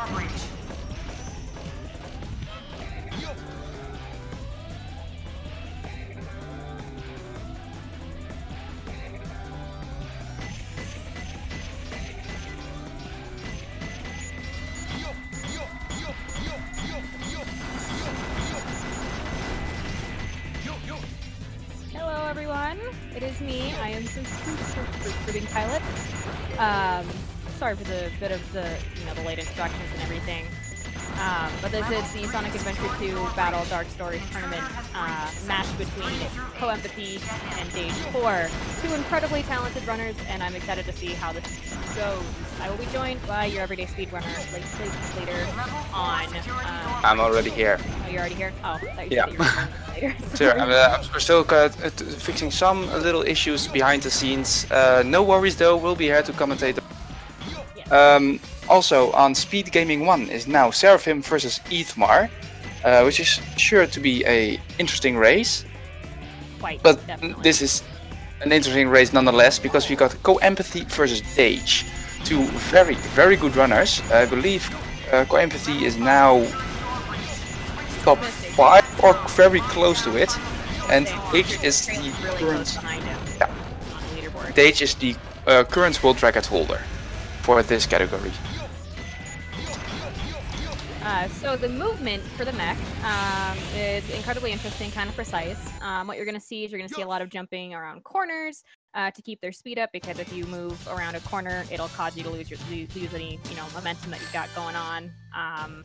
Hello everyone, it is me. I am the recruiting pilot. Sorry for the bit of the the late introductions and everything. But this is the Sonic Adventure 2 Battle Dark Story Tournament match between CoEmpathy and Dage 4. Two incredibly talented runners, and I'm excited to see how this goes. I will be joined by your everyday speedrunner later on. I'm already here. Oh, you're already here? Oh, I thought you Yeah. said you were later. Sure, we're still fixing some little issues behind the scenes. No worries though, we'll be here to commentate. Yes. Also on Speedgaming 1 is now Seraphim versus Ethmar, which is sure to be a interesting race. But Definitely. this is an interesting race nonetheless, because we got CoEmpathy versus Dage. Two very, very good runners. I believe CoEmpathy is now top 5 or very close to it. And Dage is the current, Dage is the current world record holder for this category. So the movement for the mech is incredibly interesting, kind of precise. What you're going to see is you're going to see a lot of jumping around corners to keep their speed up, because if you move around a corner, it'll cause you to lose any momentum that you've got going on.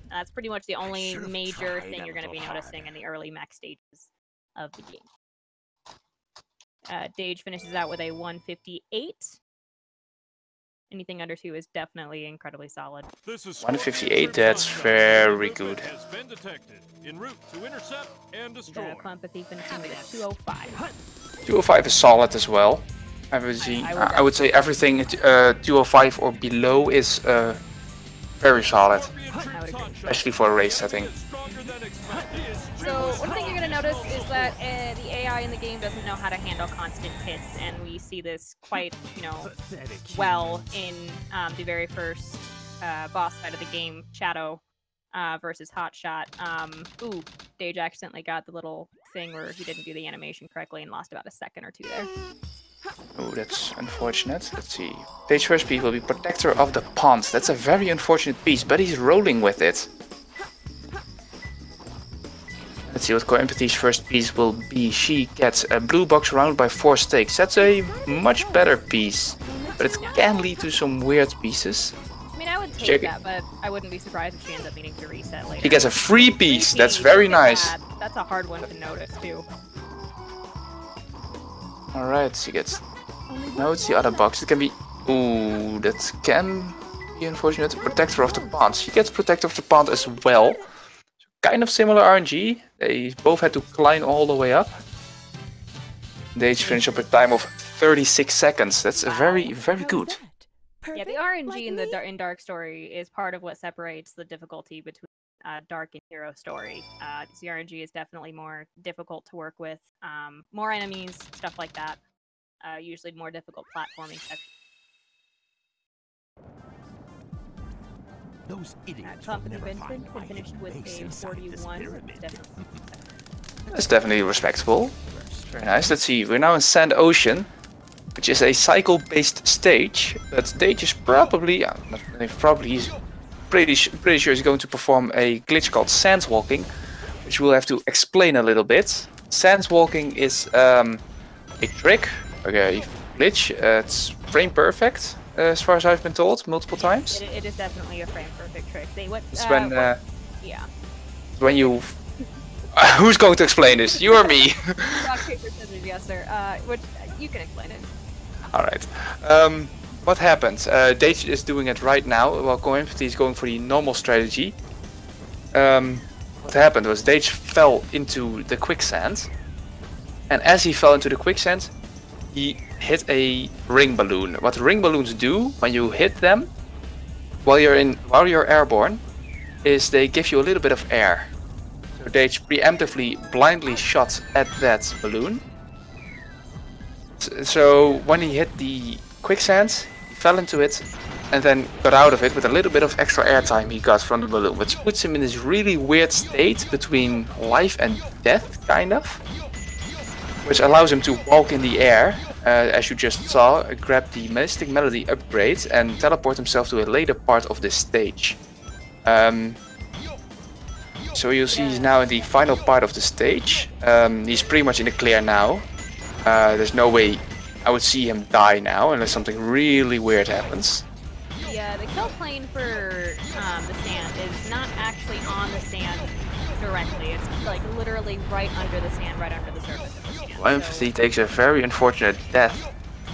That's pretty much the only major thing you're going to be noticing in the early mech stages of the game. Dage finishes out with a 158. Anything under 2 is definitely incredibly solid. 158, that's very good. CoEmpathy finishing with a 205. 205 is solid as well. I would say everything 205 or below is very solid, especially for a race setting. So one thing you're going to notice is that the AI in the game doesn't know how to handle constant hits, and we see this quite, well in the very first boss fight of the game, Shadow versus Hotshot. Ooh, Dage accidentally got the little thing where he didn't do the animation correctly and lost about a second or two there. Oh, that's unfortunate. Let's see. Dage first piece will be Protector of the Pond. That's a very unfortunate piece, but he's rolling with it. Let's see what CoEmpathy's first piece will be. She gets a blue box surrounded by 4 stakes. That's a much better piece, but it can lead to some weird pieces. I mean, I would take that, but I wouldn't be surprised if she ends up needing to reset later. She gets a free piece. That's very nice. That's a hard one to notice too. Alright, she gets... Now it's the other box. It can be... Ooh, that can be unfortunate. Protector of the Pond. She gets Protector of the Pond as well. Kind of similar RNG. They both had to climb all the way up. Dage finished up a time of 36 seconds. That's very, very good. Yeah, the RNG in Dark Story is part of what separates the difficulty between Dark and Hero Story. The RNG is definitely more difficult to work with. More enemies, stuff like that. Usually more difficult platforming sections. Those idiots Company Vincent finished with a 41. That's definitely respectable. Very nice. Let's see. We're now in Sand Ocean, which is a cycle-based stage. But Dage is probably, he's pretty sure he's going to perform a glitch called Sandwalking, which we'll have to explain a little bit. Sandwalking is a trick, a glitch. It's frame perfect, as far as I've been told, multiple times. It is definitely a frame perfect trick. It's when, yeah. When you... Who's going to explain this? You or me? Rock, paper, scissors, yes, sir. Which, you can explain it. Alright. What happened? Dage is doing it right now, while CoEmpathy is going for the normal strategy. What happened was Dage fell into the quicksand. And as he fell into the quicksand, he hit a ring balloon. What ring balloons do when you hit them while you're airborne is they give you a little bit of air. So Dage preemptively blindly shot at that balloon. So when he hit the quicksand, he fell into it and then got out of it with a little bit of extra airtime he got from the balloon, which puts him in this really weird state between life and death, kind of, which allows him to walk in the air, as you just saw, grab the Mystic Melody upgrade, and teleport himself to a later part of this stage. So you'll see he's now in the final part of the stage. He's pretty much in the clear now. There's no way I would see him die now unless something really weird happens. Yeah, the kill plane for the sand is not actually on the sand directly. It's like literally right under the sand, right under the surface of the sand. CoEmpathy takes a very unfortunate death,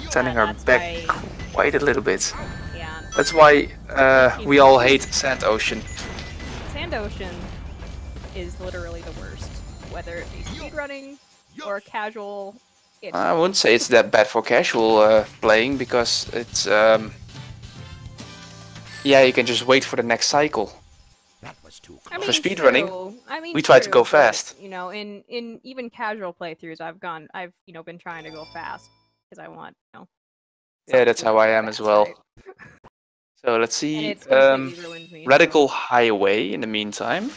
sending her back quite a little bit. Yeah. That's why we all hate Sand Ocean. Sand Ocean is literally the worst, whether it be speedrunning or casual. I wouldn't say it's that bad for casual playing, because it's yeah, you can just wait for the next cycle. That was too I mean, for speedrunning, we try to go fast. You know, in even casual playthroughs, I've been trying to go fast because I want, you know. Yeah, that's how I am as well. Right? So let's see. And it's completely ruined me, Radical Highway in the meantime.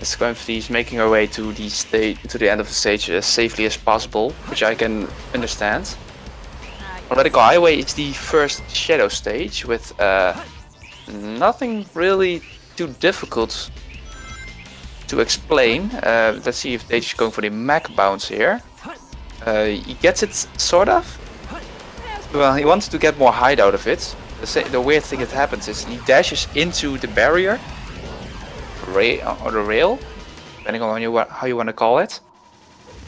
As CoEmpathy is making her way to the end of the stage as safely as possible, which I can understand. Yes. Radical Highway is the first shadow stage with nothing really too difficult to explain. Let's see if Dage is going for the Mac bounce here. He gets it, sort of. Well, he wants to get more height out of it. The weird thing that happens is he dashes into the barrier, or the rail, depending on how you want to call it.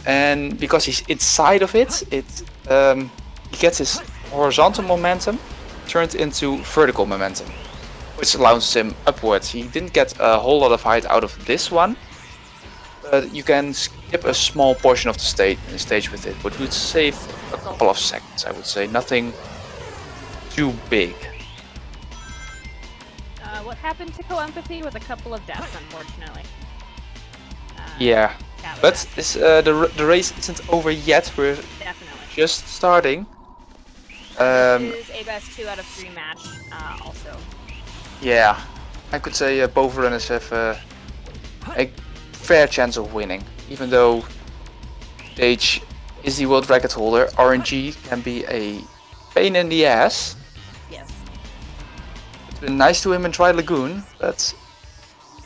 And because he's inside of it, he gets his horizontal momentum turned into vertical momentum, which allows him upwards. He didn't get a whole lot of height out of this one, but you can skip a small portion of the stage with it, which would save a couple of seconds, I would say. Nothing too big. What happened to CoEmpathy was a couple of deaths, unfortunately. Yeah, but the race isn't over yet. We're just starting. This is a best 2 out of 3 match, also. Yeah, I could say both runners have a fair chance of winning. Even though Dage is the world record holder, RNG can be a pain in the ass. Yes. It's been nice to him in Try Lagoon, but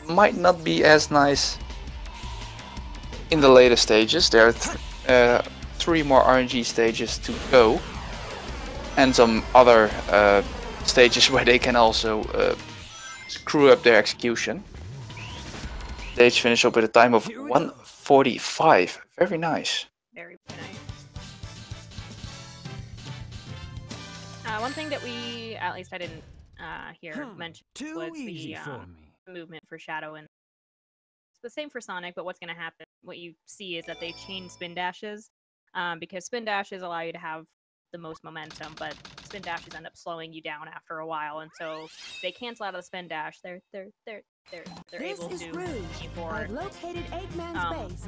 might not be as nice in the later stages. There are 3 more RNG stages to go, and some other stages where they can also screw up their execution. Dage finished up with a time of 1:45. Very nice. Very nice. One thing that we, at least I didn't hear mentioned, was the movement for Shadow, and it's the same for Sonic. But what's going to happen? What you see is that they chain spin dashes, because spin dashes allow you to have the most momentum, but spin dashes end up slowing you down after a while, and so they cancel out of the spin dash. They're able to for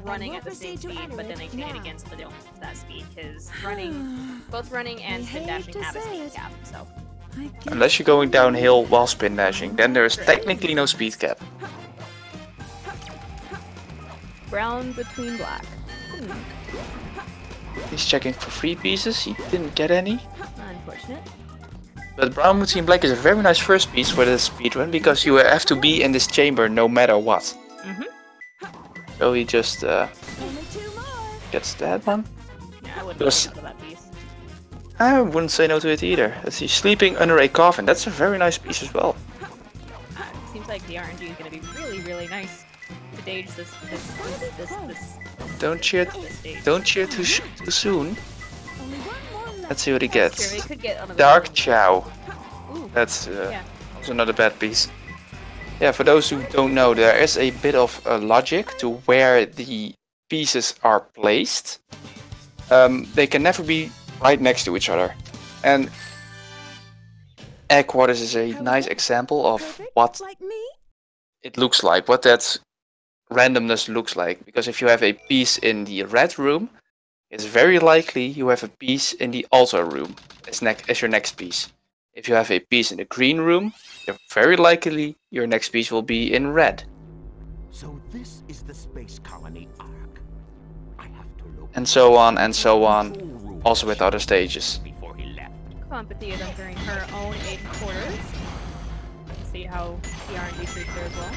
running at the same speed, but then they chain it against that speed, because both running and spin dashing have a speed cap. So unless you're going downhill while spin dashing, then there is technically no speed cap. Brown between black. He's checking for free pieces. He didn't get any. Unfortunate. But brown between black is a very nice first piece for the speedrun, because you have to be in this chamber no matter what. So he just gets that one. Yeah, I wouldn't say no to that piece. I wouldn't say no to it either. Let's see, sleeping under a coffin. That's a very nice piece as well. Seems like the RNG is going to be really, really nice to Dage this. Don't cheer too soon. Let's see what he gets. True, he could get Dark Chow. Ooh. That's also not a bad piece. Yeah, for those who don't know, there is a bit of logic to where the pieces are placed. They can never be right next to each other. And Egg Quarters is a nice example of what it looks like, what that randomness looks like. Because if you have a piece in the red room, it's very likely you have a piece in the altar room as your next piece. If you have a piece in the green room, very likely your next piece will be in red. So this is the space colony Ark. I have to look. And so on and so on, also with other stages. Before he left. CoEmpathy is entering her own 8 quarters. Let's see how the R&D treats her as well.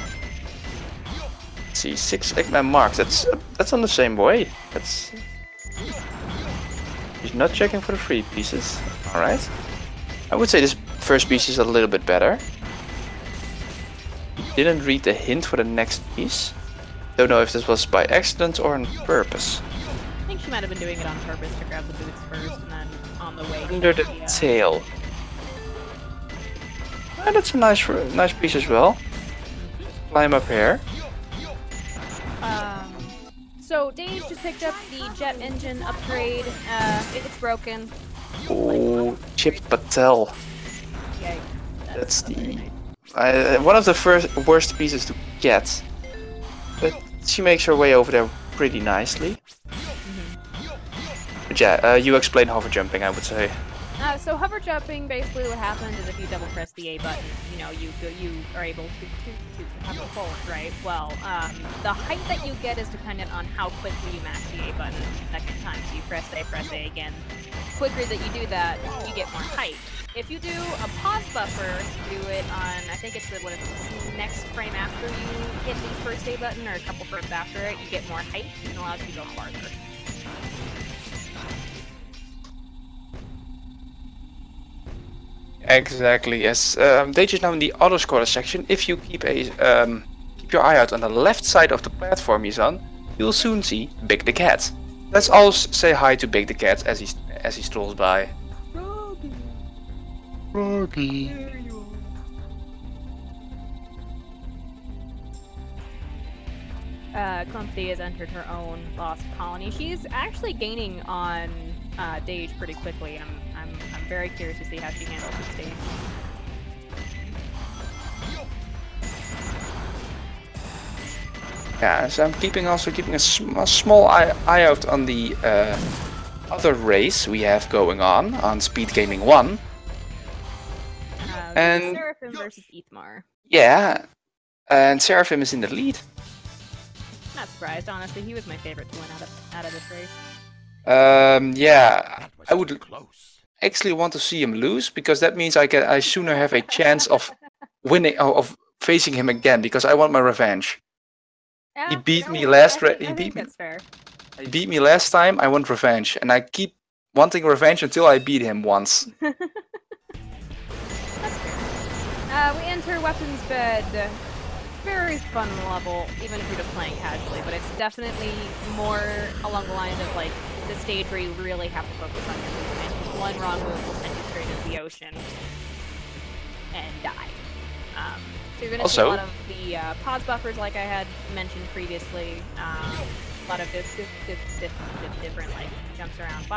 Let's see, 6 Eggman marks. That's on the same way. That's. He's not checking for the free pieces. All right. I would say this first piece is a little bit better. He didn't read the hint for the next piece. Don't know if this was by accident or on purpose. I think she might have been doing it on purpose to grab the boots first and then on the way. Under the tail. Ah, that's a nice piece as well. Climb up here. So Dage just picked up the jet engine upgrade. It's broken. Oh, Chip Patel. Yikes. That's the one of the worst pieces to get. But she makes her way over there pretty nicely. But yeah, you explain hover jumping, I would say. So hover jumping, basically what happens is if you double press the A button, you know, you are able to hover forward, right? Well, the height that you get is dependent on how quickly you mash the A button the second time. So you press A again. The quicker that you do that, you get more height. If you do a pause buffer, do it on, I think it's the next frame after you hit the first A button or a couple frames after it, you get more height and allows you to go farther. Exactly, yes. Dage is now in the auto scorer section. If you keep keep your eye out on the left side of the platform he's on, you'll soon see Big the Cat. Let's all say hi to Big the Cat as he strolls by. Rocky. CoEmpathy has entered her own lost colony. She's actually gaining on Dage pretty quickly. I'm very curious to see how she handles this stage. Yeah, so I'm keeping a small eye out on the other race we have going on Speedgaming 1. And Seraphim versus Ethmar. Yeah, and Seraphim is in the lead. Not surprised, honestly. He was my favorite to win out of this race. Yeah, I would actually want to see him lose because that means I sooner have a chance of winning of facing him again because I want my revenge. Yeah, He beat me last race. That's fair. He beat me last time. I want revenge, and I keep wanting revenge until I beat him once. That's fair. We enter weapons bed. Very fun level, even if you're just playing casually, but it's definitely more along the lines of like the stage where you really have to focus on your movement. One wrong move will send you straight into the ocean and die. So you're going to see a lot of the pause buffers, like I had mentioned previously. A lot of different like jumps around.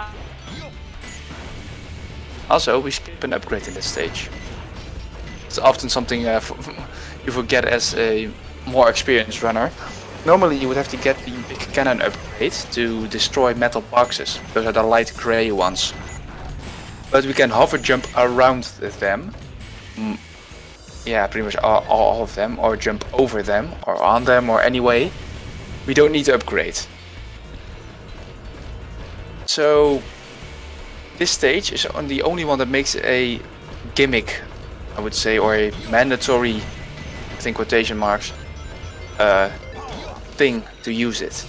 Also, we skip an upgrade in this stage. It's often something you forget as a more experienced runner. Normally you would have to get the big cannon upgrade to destroy metal boxes. Those are the light grey ones. But we can hover jump around them. Yeah, pretty much all of them, or jump over them, or on them, or anyway. We don't need to upgrade. So this stage is the only one that makes a gimmick, I would say, or a mandatory, I think quotation marks, thing to use it.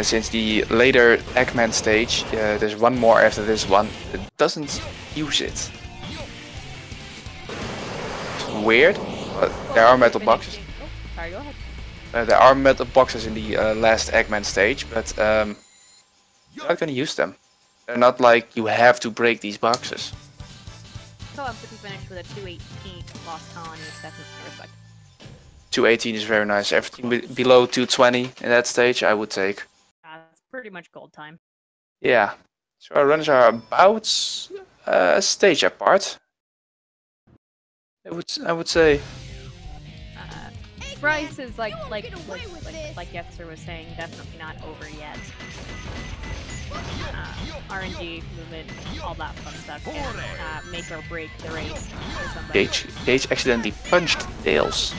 Since the later Eggman stage, there's one more after this one that doesn't use it. It's weird, but there are metal boxes. Oh, sorry, go ahead. There are metal boxes in the last Eggman stage, but you're not gonna use them. They're not like you have to break these boxes. CoEmpathy finished with a 218 lost colony. It's definitely respect. 218 is very nice. Everything below 220 in that stage, I would take. It's pretty much gold time. Yeah. So our runs are about a stage apart. I would say. Bryce is like Yetzer was saying, definitely not over yet. RNG movement, all that fun stuff can make or break the race for somebody. Dage accidentally punched Tails.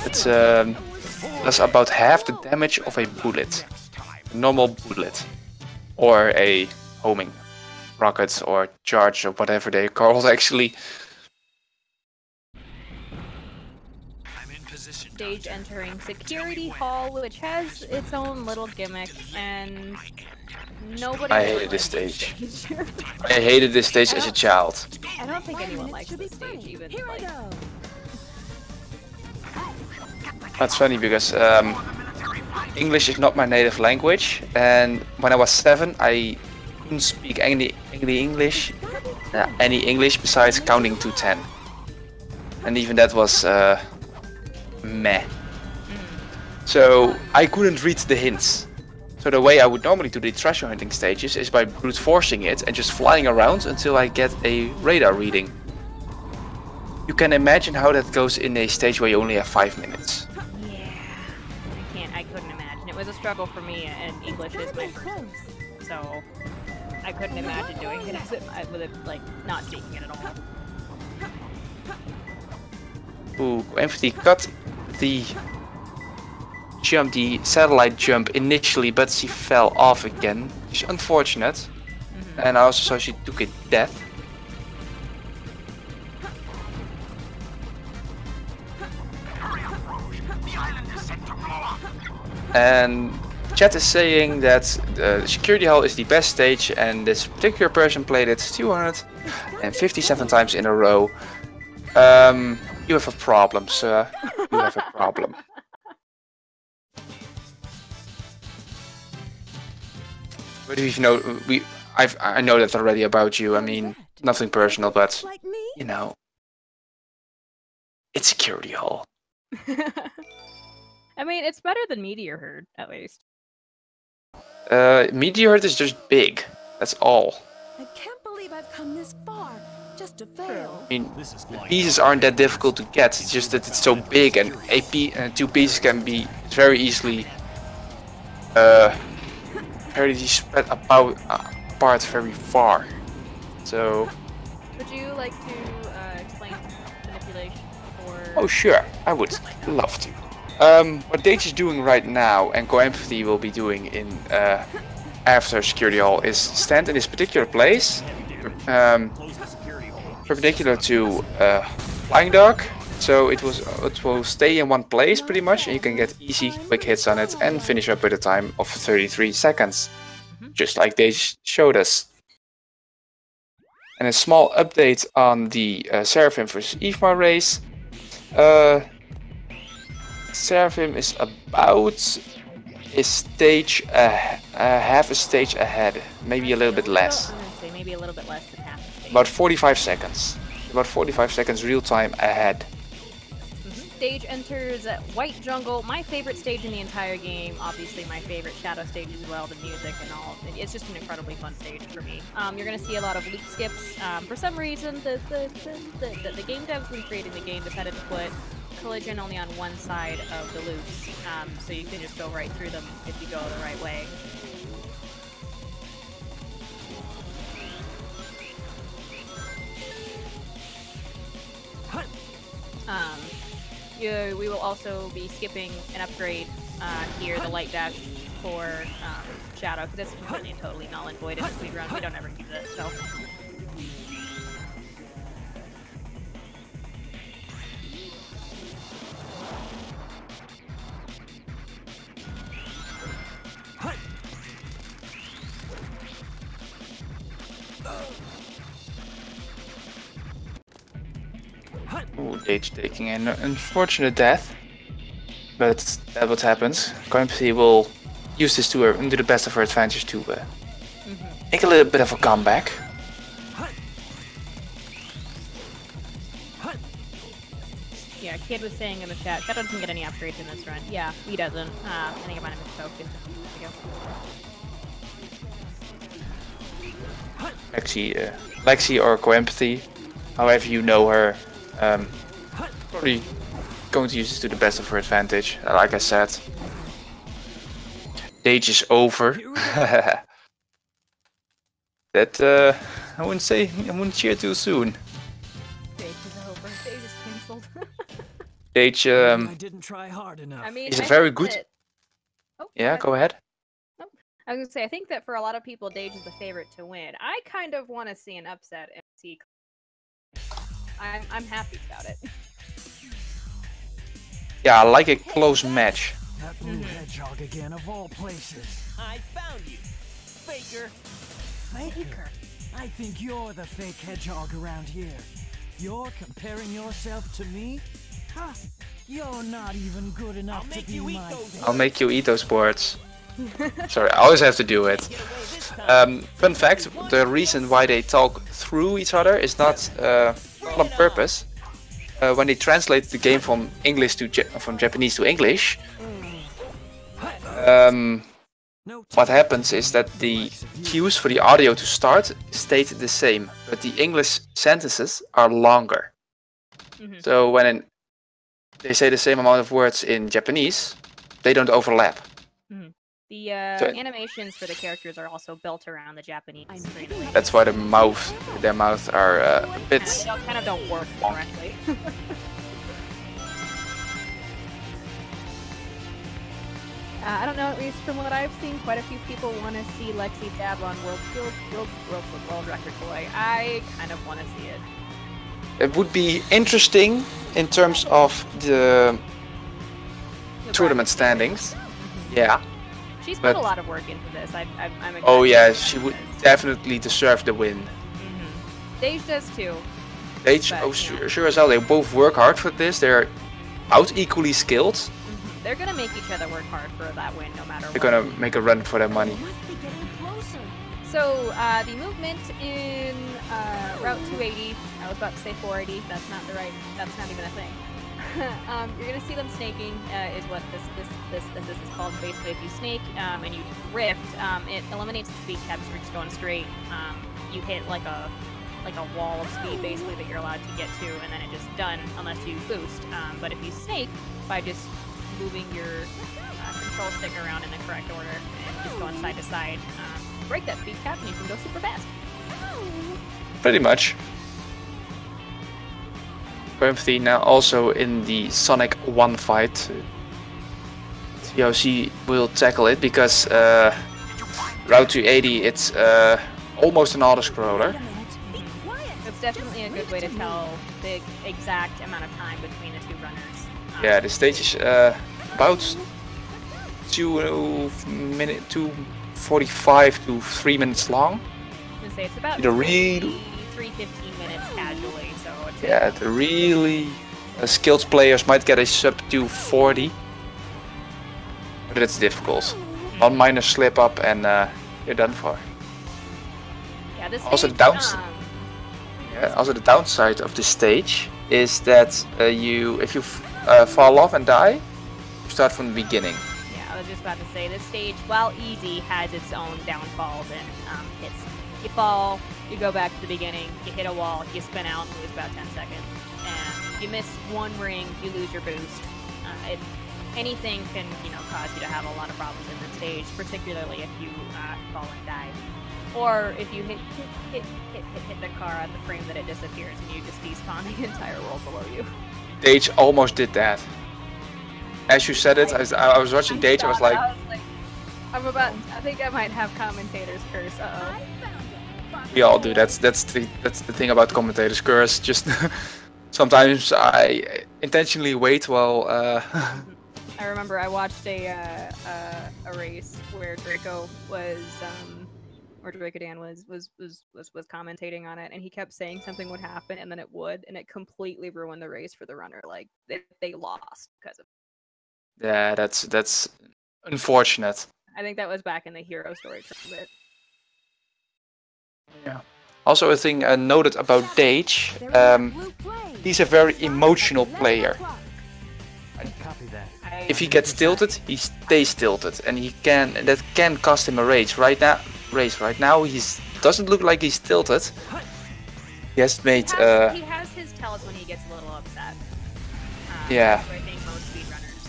It's does about half the damage of a bullet, a normal bullet, or a homing rocket or charge or whatever they are called actually. Dage entering security hall, which has its own little gimmick, and nobody. I hated this stage. I hated this stage as a child. I don't think anyone likes this stage, even like. That's funny because English is not my native language, and when I was 7, I couldn't speak any English besides counting to 10, and even that was meh. So I couldn't read the hints. So the way I would normally do the treasure hunting stages is by brute forcing it and just flying around until I get a radar reading. You can imagine how that goes in a stage where you only have 5 minutes. Yeah, I couldn't imagine. It was a struggle for me, and English is my first, so I couldn't imagine doing it with it like not speaking it at all. Ooh, CoEmpathy cut the satellite jump initially, but she fell off again. It's unfortunate, and I also saw she took a death. And chat is saying that the security hall is the best stage, and this particular person played it 257 times in a row. You have a problem, sir. You have a problem. But if you know, I know that already about you. I mean, nothing personal, but you know, it's security hall. I mean, it's better than Meteor Herd, at least. Meteor Herd is just big. That's all. I can't believe I've come this far just to fail. I mean, the pieces aren't that difficult to get. It's just that it's so big, and two pieces can be very easily spread apart very far. So. Would you like to explain manipulation or? Oh sure, I would love to. What Dage is doing right now, and CoEmpathy will be doing in after security hall, is stand in this particular place, perpendicular to flying dog. So it will stay in one place pretty much, and you can get easy, quick hits on it and finish up with a time of 33 seconds, just like Dage showed us. And a small update on the Seraphim vs Evma race. Seraphim is about a stage, half a stage ahead, maybe a little bit less. I'm gonna say maybe a little bit less than half a stage. About 45 seconds. About 45 seconds real time ahead. Dage enters White Jungle, my favorite stage in the entire game. Obviously my favorite Shadow stage as well, the music and all. It's just an incredibly fun stage for me. You're going to see a lot of loop skips. For some reason, the game devs when creating the game decided to put collision only on one side of the loops, so you can just go right through them if you go the right way. We will also be skipping an upgrade here, the light dash for Shadow, because it's completely and totally null and void in the speedrun. We don't ever use it, so. Ooh, Dage taking an unfortunate death, but that's what happens. CoEmpathy will use this to the best of her advantage to make a little bit of a comeback. Yeah, Kid was saying in the chat, Shadow doesn't get any upgrades in this run. Yeah, he doesn't. I think I might have misspoke just a minute ago. Lexi or CoEmpathy, however you know her, probably going to use this to the best of her advantage, like I said. Dage is over. That I wouldn't cheer too soon. Dage is over. Dage is cancelled. Dage, I didn't try hard enough. I mean, he's a I very think good. that- Oh, Yeah, go ahead. I was gonna say, I think that for a lot of people, Dage is the favorite to win. I kind of want to see an upset and see. I'm happy about it. Yeah, I like a close match. That blue hedgehog again, of all places. I found you, Faker. Faker? I think you're the fake hedgehog around here. You're comparing yourself to me? Huh? You're not even good enough to be my fake. I'll make you eat those boards. Sorry, I always have to do it. Fun fact, the reason why they talk through each other is not on purpose. When they translate the game from from Japanese to English, what happens is that the cues for the audio to start stay the same, but the English sentences are longer. So when they say the same amount of words in Japanese, they don't overlap. The animations for the characters are also built around the Japanese. That's why their mouths are a bit. They kind of don't work correctly. I don't know, at least from what I've seen, quite a few people want to see Lexi Tab on World Record Boy. I kind of want to see it. It would be interesting in terms of the tournament standings. Yeah. She's put a lot of work into this. I'm oh yeah, she would definitely deserve the win. Dage does too. Dage, sure as hell. They both work hard for this. They're about equally skilled. They're gonna make each other work hard for that win, no matter what. They're gonna make a run for their money. So the movement in Route 280. I was about to say 480. That's not even a thing. You're gonna see them snaking. Is what this is called. Basically, if you snake and you drift, it eliminates the speed cap. So you're just going straight. You hit like a wall of speed basically that you're allowed to get to, and then it's just done unless you boost. But if you snake by just moving your control stick around in the correct order and just going side to side, break that speed cap and you can go super fast. Pretty much. CoEmpathy now also in the Sonic 1 fight. See how she will tackle it, because Route 280, it's almost an auto-scroller. It's definitely a good way to tell the exact amount of time between the two runners. Yeah, the stage is about 2:45 to 3 minutes long. I was gonna say it's about 3-15 minutes casually, so it's yeah, the really skilled players might get a sub 240, but it's difficult. One minor slip up and you're done for. Yeah, this also the downside of this stage is that if you fall off and die, you start from the beginning. Yeah, I was just about to say, this stage, while easy, has its own downfalls and hits. You fall, you go back to the beginning, you hit a wall, you spin out and lose about 10 seconds. And you miss one ring, you lose your boost. Anything can, cause you to have a lot of problems in this stage, particularly if you fall and die. Or if you hit the car at the frame that it disappears and you just despawn the entire world below you. Dage almost did that. As you said it, I was watching Dage, I was like, I think I might have commentator's curse. we all do. That's the thing about commentator's curse. Just sometimes I intentionally wait while. I remember I watched a race where Draco was or Draco Dan was commentating on it, and he kept saying something would happen and then it would, and it completely ruined the race for the runner. Like they lost because of it. Yeah, that's unfortunate. I think that was back in the hero story bit. Yeah. Also, a thing noted about Dage, he's a very emotional player. If he gets tilted, he stays tilted, and that can cost him a race. Right now, he doesn't look like he's tilted. He has made. He has his tells when he gets a little upset. Yeah. I think most speedrunners.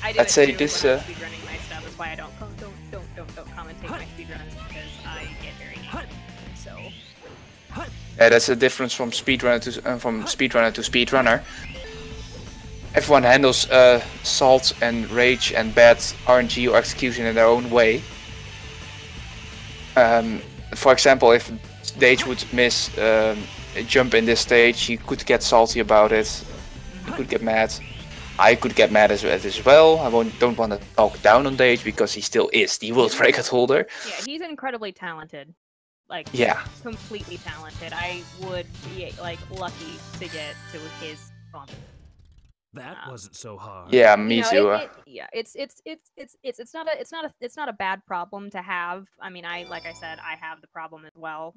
I do Let's say this. Speedrunning my stuff as why I don't commentate my speedruns, because I get very angry. So. Yeah, that's a difference from speedrunner to speedrunner. Everyone handles salt and rage and bad RNG or execution in their own way. For example, if Dage would miss a jump in this stage, he could get salty about it. He could get mad. I could get mad as well. I don't want to talk down on Dage because he still is the world record holder. Yeah, he's incredibly talented. Like, yeah, completely talented. I would be like lucky to get to his bump. That wasn't so hard. Yeah, me too. Yeah, it's not a bad problem to have. I mean, like I said, I have the problem as well.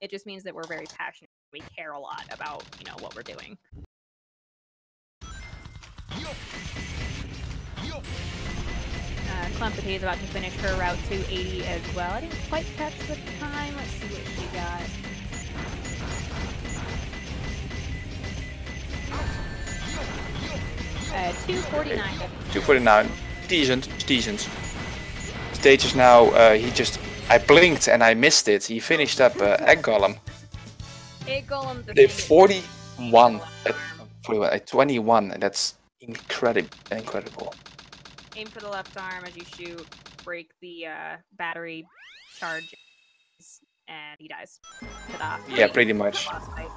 It just means that we're very passionate. We care a lot about, what we're doing. CoEmpathy is about to finish her route 280 as well. I didn't quite catch the time. Let's see what she got. $249. 249. Decent. Stage is now. I blinked and I missed it. He finished up Egg Golem. Egg Golem. They 41. 21. And that's incredible. Aim for the left arm as you shoot. Break the battery charge, and he dies. Ta-da. Yeah, pretty much.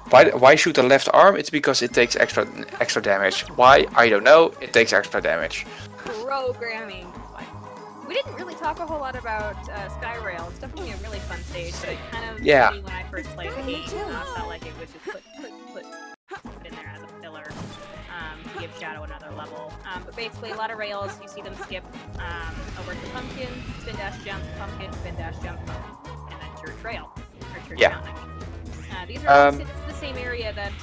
Why shoot the left arm? It's because it takes extra damage. Why? I don't know. It takes extra damage. Programming. We didn't really talk a whole lot about Skyrail. It's definitely a really fun stage, but it kind of when I first played the game, I felt like it was just put in there as a filler to give Shadow another level. But basically, a lot of rails, you see them skip over to Pumpkin, spin dash jump, Pumpkin, spin dash jump, and then Church Rail. Or Church Mountain, I mean. These are all the same area that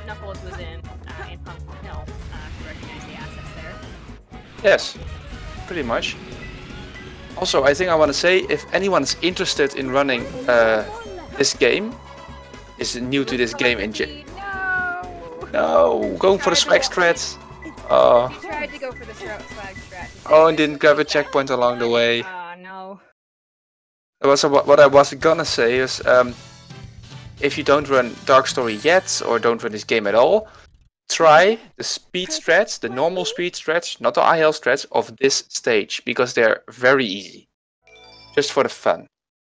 Knuckles was in Pumpkin Hill, to recognize the assets there. Yes, pretty much. Also, I think I want to say, if anyone is interested in running this game, is new to this game in No, going for the swag strats. You tried to go for the swag strat. Oh, and didn't grab a checkpoint along the way. No. What I was gonna say is, if you don't run Dark Story yet, or don't run this game at all, try the speed strats, the normal speed strats, not the IL strats of this stage, because they're very easy. Just for the fun.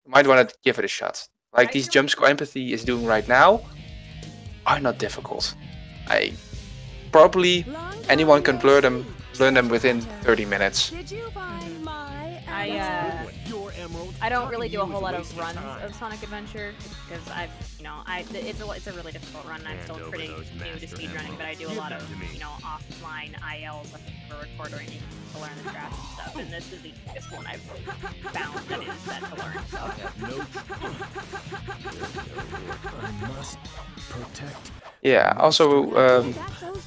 You might want to give it a shot. Like these jumps CoEmpathy is doing right now are not difficult. Anyone can learn them within 30 minutes. I don't really do a whole lot of runs of Sonic Adventure because it's a really difficult run. I'm still pretty new to speedrunning, but I do a lot of offline ILs for record or anything to learn the strats and stuff. And this is the easiest one I've found that is that to learn. So. Yeah. Also,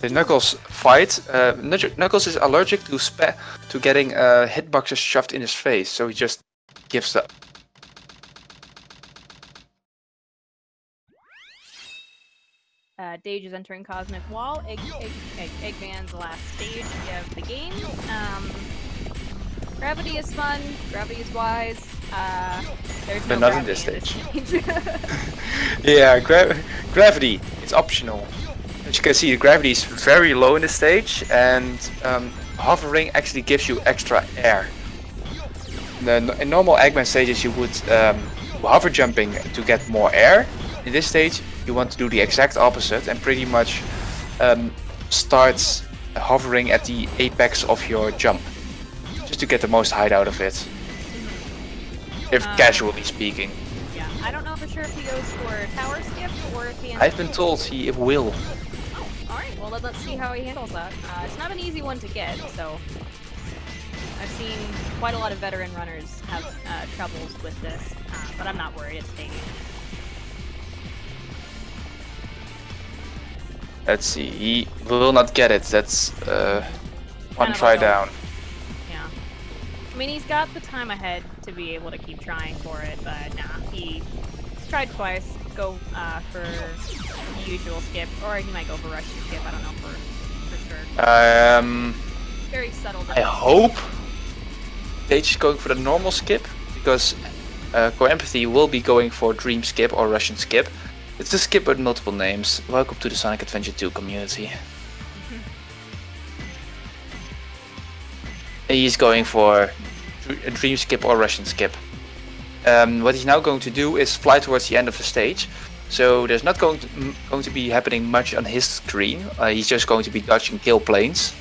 the Knuckles fight. Knuckles is allergic to getting hitboxes shoved in his face, so he just gives up. Dage is entering Cosmic Wall. Eggman's last stage of the game. Gravity is fun. Gravity is wise. There's no not in this stage. Yeah, gravity. It's optional. As you can see, the gravity is very low in this stage, and hovering actually gives you extra air. In normal Eggman stages, you would hover jumping to get more air. In this stage, you want to do the exact opposite and pretty much start hovering at the apex of your jump, just to get the most height out of it. If casually speaking. Yeah, I don't know for sure if he goes for tower skip or if he. I've been told he will. Oh, all right, well let's see how he handles that. It's not an easy one to get, so. I've seen quite a lot of veteran runners have troubles with this, but I'm not worried, it's Dage. Let's see, he will not get it, that's one try down. Yeah. I mean, he's got the time ahead to be able to keep trying for it, but nah, he tried twice, go for the usual skip, or he might go for rush to skip, I don't know for sure. Very subtle. I hope Dage is going for the normal skip because CoEmpathy will be going for Dream Skip or Russian Skip. It's a skip with multiple names. Welcome to the Sonic Adventure 2 community. He's going for a Dream Skip or Russian Skip. What he's now going to do is fly towards the end of the stage. So there's not going to be happening much on his screen. He's just going to be dodging kill planes,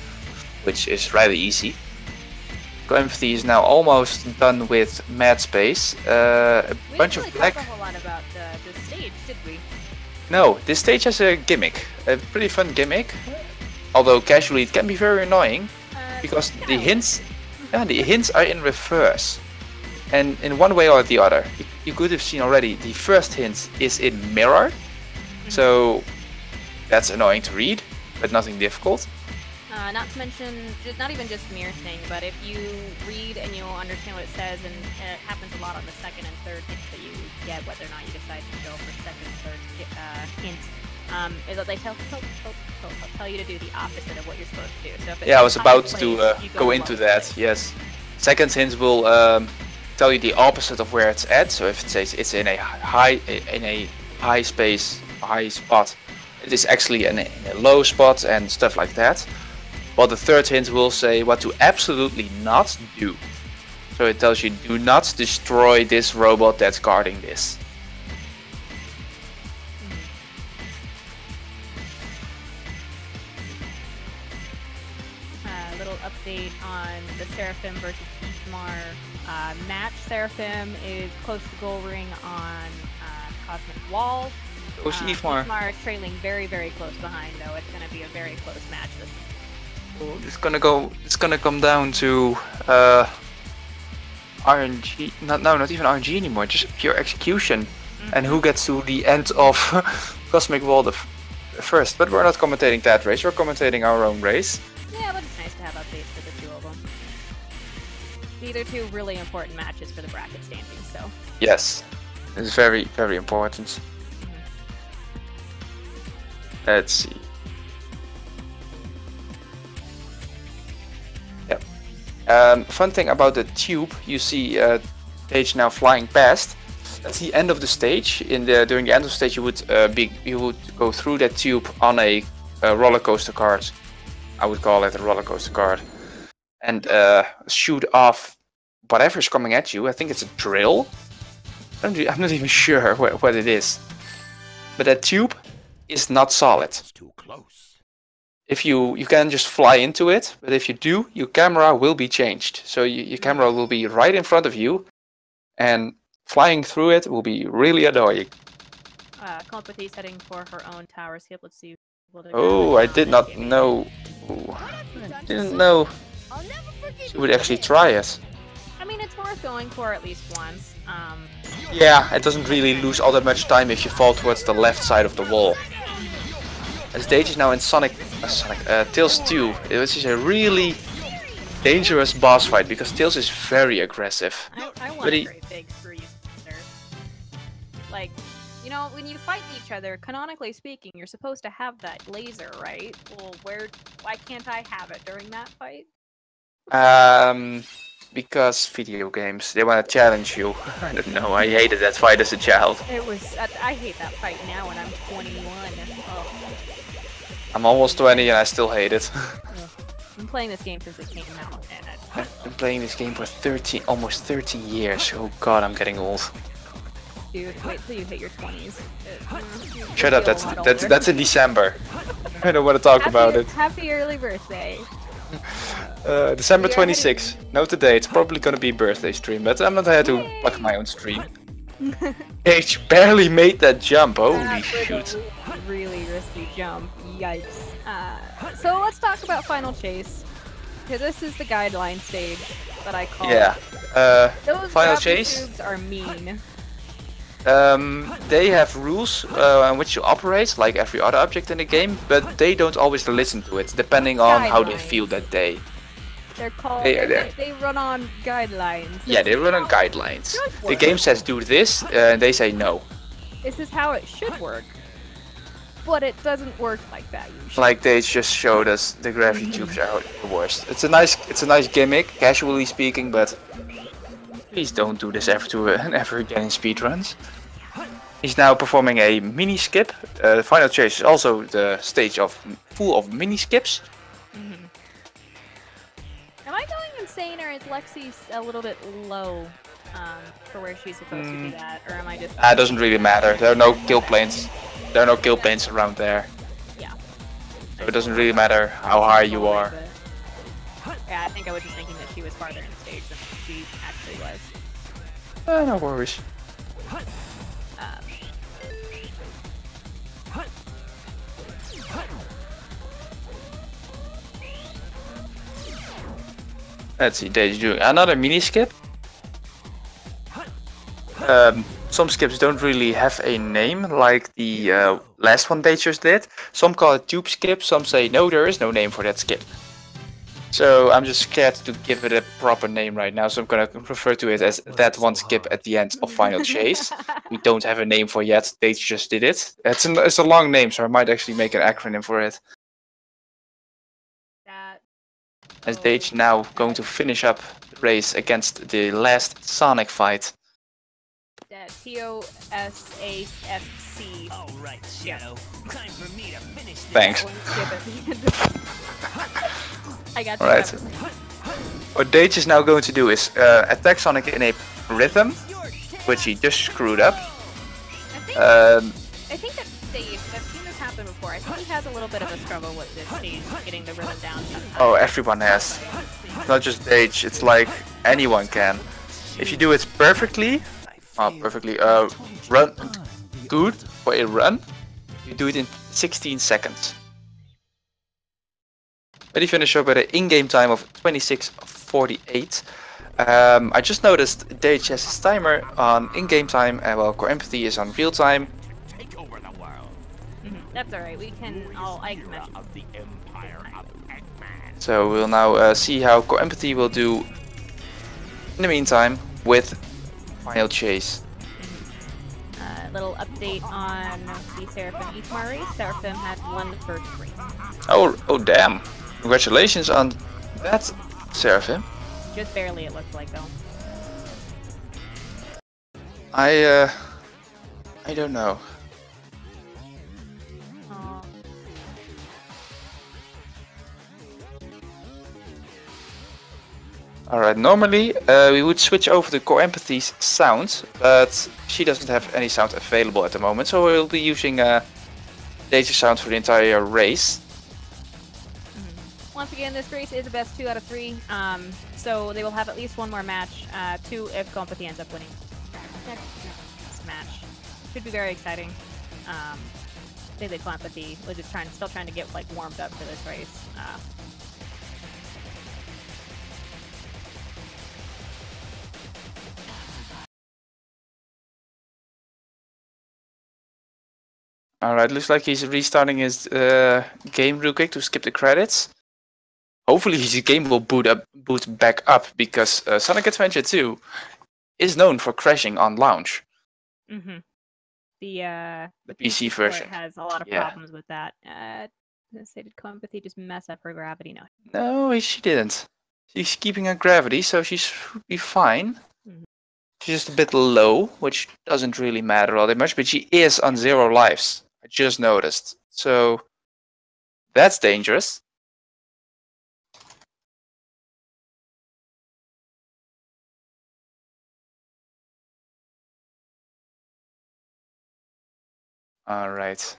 which is rather easy. CoEmpathy is now almost done with Mad Space. A bunch of black. We didn't really talk a whole lot about the stage, did we? No, this stage has a gimmick, a pretty fun gimmick. Although casually it can be very annoying because the hints are in reverse. And in one way or the other, you could have seen already the first hint is in mirror, so that's annoying to read, but nothing difficult. Not to mention, not even just mirror thing, but if you read and you'll understand what it says, and it happens a lot on the second and third hints that you get, whether or not you decide to go for second and third hint, is that they tell you to do the opposite of what you're supposed to do. So if it's I was about place, to go into that, yes. Second hint will tell you the opposite of where it's at, so if it says it's in a high space, high spot, it is actually in a low spot and stuff like that. While the third hint will say what to absolutely not do. So it tells you do not destroy this robot that's guarding this. Little update on the Seraphim versus Ismar match. Seraphim is close to goal ring on Cosmic Wall. Ismar is trailing very, very close behind, though. It's going to be a very close match this time. It's gonna come down to RNG. Not even RNG anymore. Just pure execution, and who gets to the end of Cosmic Wall first. But we're not commentating that race. We're commentating our own race. Yeah, but it's nice to have updates for the two of them. These are two really important matches for the bracket standings. So yes, it's very, very important. Let's see. Fun thing about the tube, you see Dage now flying past. That's the end of the stage. During the end of the stage, you would go through that tube on a roller coaster cart. I would call it a roller coaster cart, and shoot off whatever's coming at you. I think it's a drill. I'm not even sure what it is, but that tube is not solid. It's too close. If you can just fly into it, but if you do, your camera will be changed. So your camera will be right in front of you, and flying through it will be really annoying. CoEmpathy is heading for her own tower skip. Let's see. Oh, I did not know. I didn't know she would actually try it. I mean, it's worth going for at least once. Yeah, it doesn't really lose all that much time if you fall towards the left side of the wall. As Dage is now in Tails 2, which is a really dangerous boss fight because Tails is very aggressive. I want a great big screw you. Like, you know, when you fight each other, canonically speaking, you're supposed to have that laser, right? Well, why can't I have it during that fight? Because video games, they want to challenge you. I don't know, I hated that fight as a child. I hate that fight now when I'm 21. Oh. I'm almost 20 and I still hate it. I've been playing this game since it came out. And I've been playing this game for almost 13 years. Oh god, I'm getting old. Dude, wait till you hit your 20s. Shut up, that's in December. I don't want to talk about it. Happy early birthday. December 26th. Note the date. It's probably gonna be a birthday stream, but I'm not here to plug my own stream. Dage barely made that jump. Holy shoot. Really risky jump. Yikes. So let's talk about Final Chase. Okay, this is the guideline stage that I call. Yeah. Those Final gravity Chase. tubes are mean. They have rules on which you operate, like every other object in the game, but they don't always listen to it, depending on how they feel that day. They're called. They run on guidelines. Yeah, they run on guidelines. The game says do this, and they say no. This is how it should work. but it doesn't work like that usually. Like they just showed us, the gravity tubes are the worst. It's a nice gimmick, casually speaking, but please don't do this ever again in speedruns. He's now performing a mini skip. The final chase is also the stage full of mini skips. Am I going insane, or is Lexi a little bit low for where she's supposed to be at, or am I just? It doesn't really matter. There are no kill planes. There are no kill planes around there. Yeah. So it doesn't really matter how high you are. Yeah, I think I was just thinking that she was farther in stage than she actually was. No worries. Let's see, Dage doing another mini skip. Some skips don't really have a name, like the last one Dage just did. Some call it tube skip, some say no, there is no name for that skip. So I'm just scared to give it a proper name right now, so I'm gonna refer to it as that one skip at the end of Final Chase. We don't have a name for yet, Dage just did it. It's a long name, so I might actually make an acronym for it. As Dage now going to finish up the race against the last Sonic fight. TOSAFC. All right, Shadow. Time for me to finish this. Thanks. I got you. Alright. What Dage is now going to do is attack Sonic in a rhythm, which he just screwed up. I think that Dage, I've seen this happen before. I think he has a little bit of a struggle with this stage, getting the rhythm down sometimes. Oh, everyone has. It's not just Dage, it's like anyone can. If you do it perfectly, run good for a run, you do it in 16 seconds. But he finished up at an in-game time of 26:48. I just noticed Dage has his timer on in-game time, and while CoEmpathy is on real time. That's alright, I can mention. So we'll now see how CoEmpathy will do in the meantime with Final Chase. Little update on the Seraphim Eatmar race. Seraphim has won the first race. Oh damn. Congratulations on that, Seraphim. Just barely, it looked like, though. I don't know. Alright, normally we would switch over to CoEmpathy's sound, but she doesn't have any sound available at the moment, so we'll be using Dage's sound for the entire race. Once again, this race is a best 2 out of 3, so they will have at least one more match, 2 if CoEmpathy ends up winning next match. Should be very exciting. I think that CoEmpathy was just still trying to get like warmed up for this race. Alright, looks like he's restarting his game real quick to skip the credits. Hopefully his game will boot back up, because Sonic Adventure 2 is known for crashing on launch. The PC version has a lot of problems with that. Say, did CoEmpathy just mess up her gravity? No, she didn't. She's keeping her gravity, so she should be fine. She's just a bit low, which doesn't really matter all that much, but she is on 0 lives. I just noticed. So that's dangerous. Alright.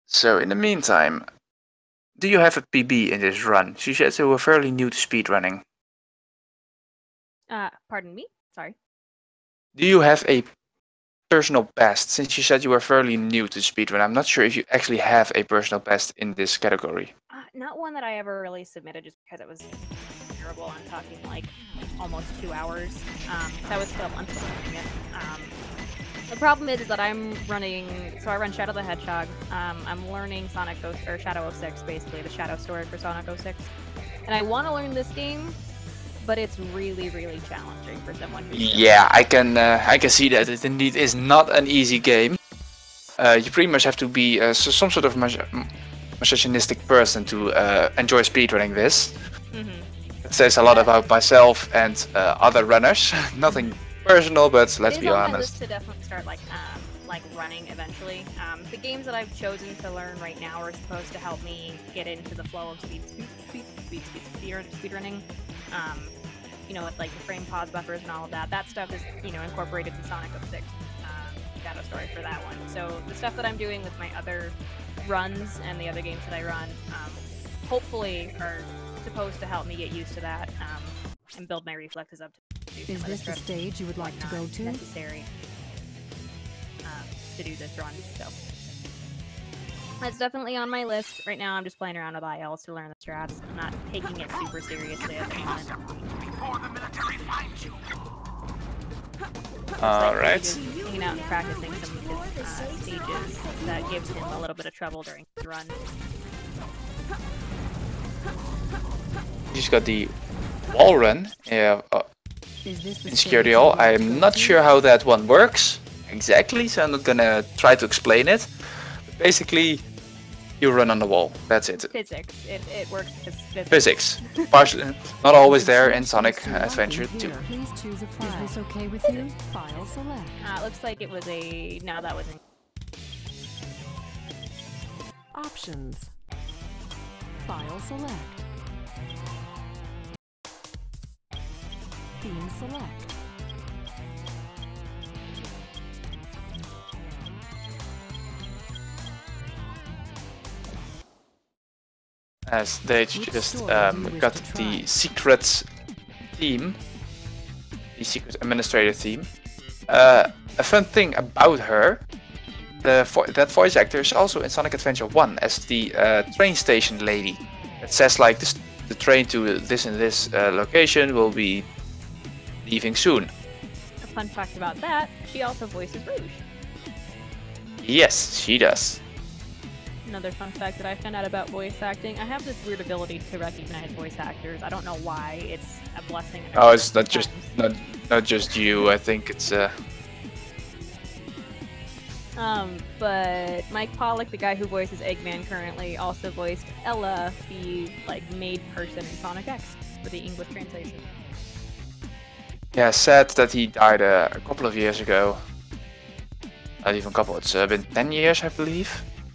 So in the meantime, do you have a PB in this run? She said you were fairly new to speedrunning. Pardon me? Sorry. Do you have a personal best? Since you said you were fairly new to speedrun, I'm not sure if you actually have a personal best in this category. Not one that I ever really submitted, just because it was terrible. I'm talking like almost 2 hours. So I was still unsubbing it. The problem is that I'm running, so I run Shadow the Hedgehog. I'm learning Shadow 06, basically the Shadow story for Sonic 06. And I want to learn this game, but it's really, really challenging for someone who's Yeah, I can see that it indeed is not an easy game. You pretty much have to be some sort of misogynistic person to enjoy speedrunning this. It says a lot about myself and other runners. Nothing personal, but let's be on my honest. list to definitely start like running eventually. The games that I've chosen to learn right now are supposed to help me get into the flow of speedrunning. You know, with like the frame pause buffers and all of that. That stuff is, you know, incorporated to Sonic 06 Shadow Story for that one. So the stuff that I'm doing with my other runs and the other games that I run, hopefully are supposed to help me get used to that and build my reflexes up to do some Is of this the stuff stage you would like to go to? necessary to do this run. So that's definitely on my list. Right now I'm just playing around with ILs to learn the strats. I'm not taking it super seriously at the moment. Alright. Hanging out and practicing some of his stages that gives him a little bit of trouble during his run. He's got the wall run. Yeah, Is this the in stage Security you Hall. would like to I'm go not to? sure how that one works exactly, so I'm not gonna try to explain it. But basically, you run on the wall. That's it. Physics. It works because Physics. Partially, not always there in Sonic Adventure 2. Please choose a file. Is this okay with you? File select. it looks like it was a... No, that wasn't... Options. File select. Theme select. As Dage just got the secret theme, the secret administrator theme. A fun thing about her, that voice actor is also in Sonic Adventure 1 as the train station lady. It says like this, the train to this and this location will be leaving soon. A fun fact about that, she also voices Rouge. Yes, she does. Another fun fact that I found out about voice acting, I have this weird ability to recognize voice actors. I don't know why. It's a blessing. And a Oh, curse it's not just sometimes. not just you. I think it's But Mike Pollock, the guy who voices Eggman currently, also voiced Ella, the maid person in Sonic X for the English translation. yeah, sad that he died a couple of years ago. Not even a couple. It's been 10 years, I believe.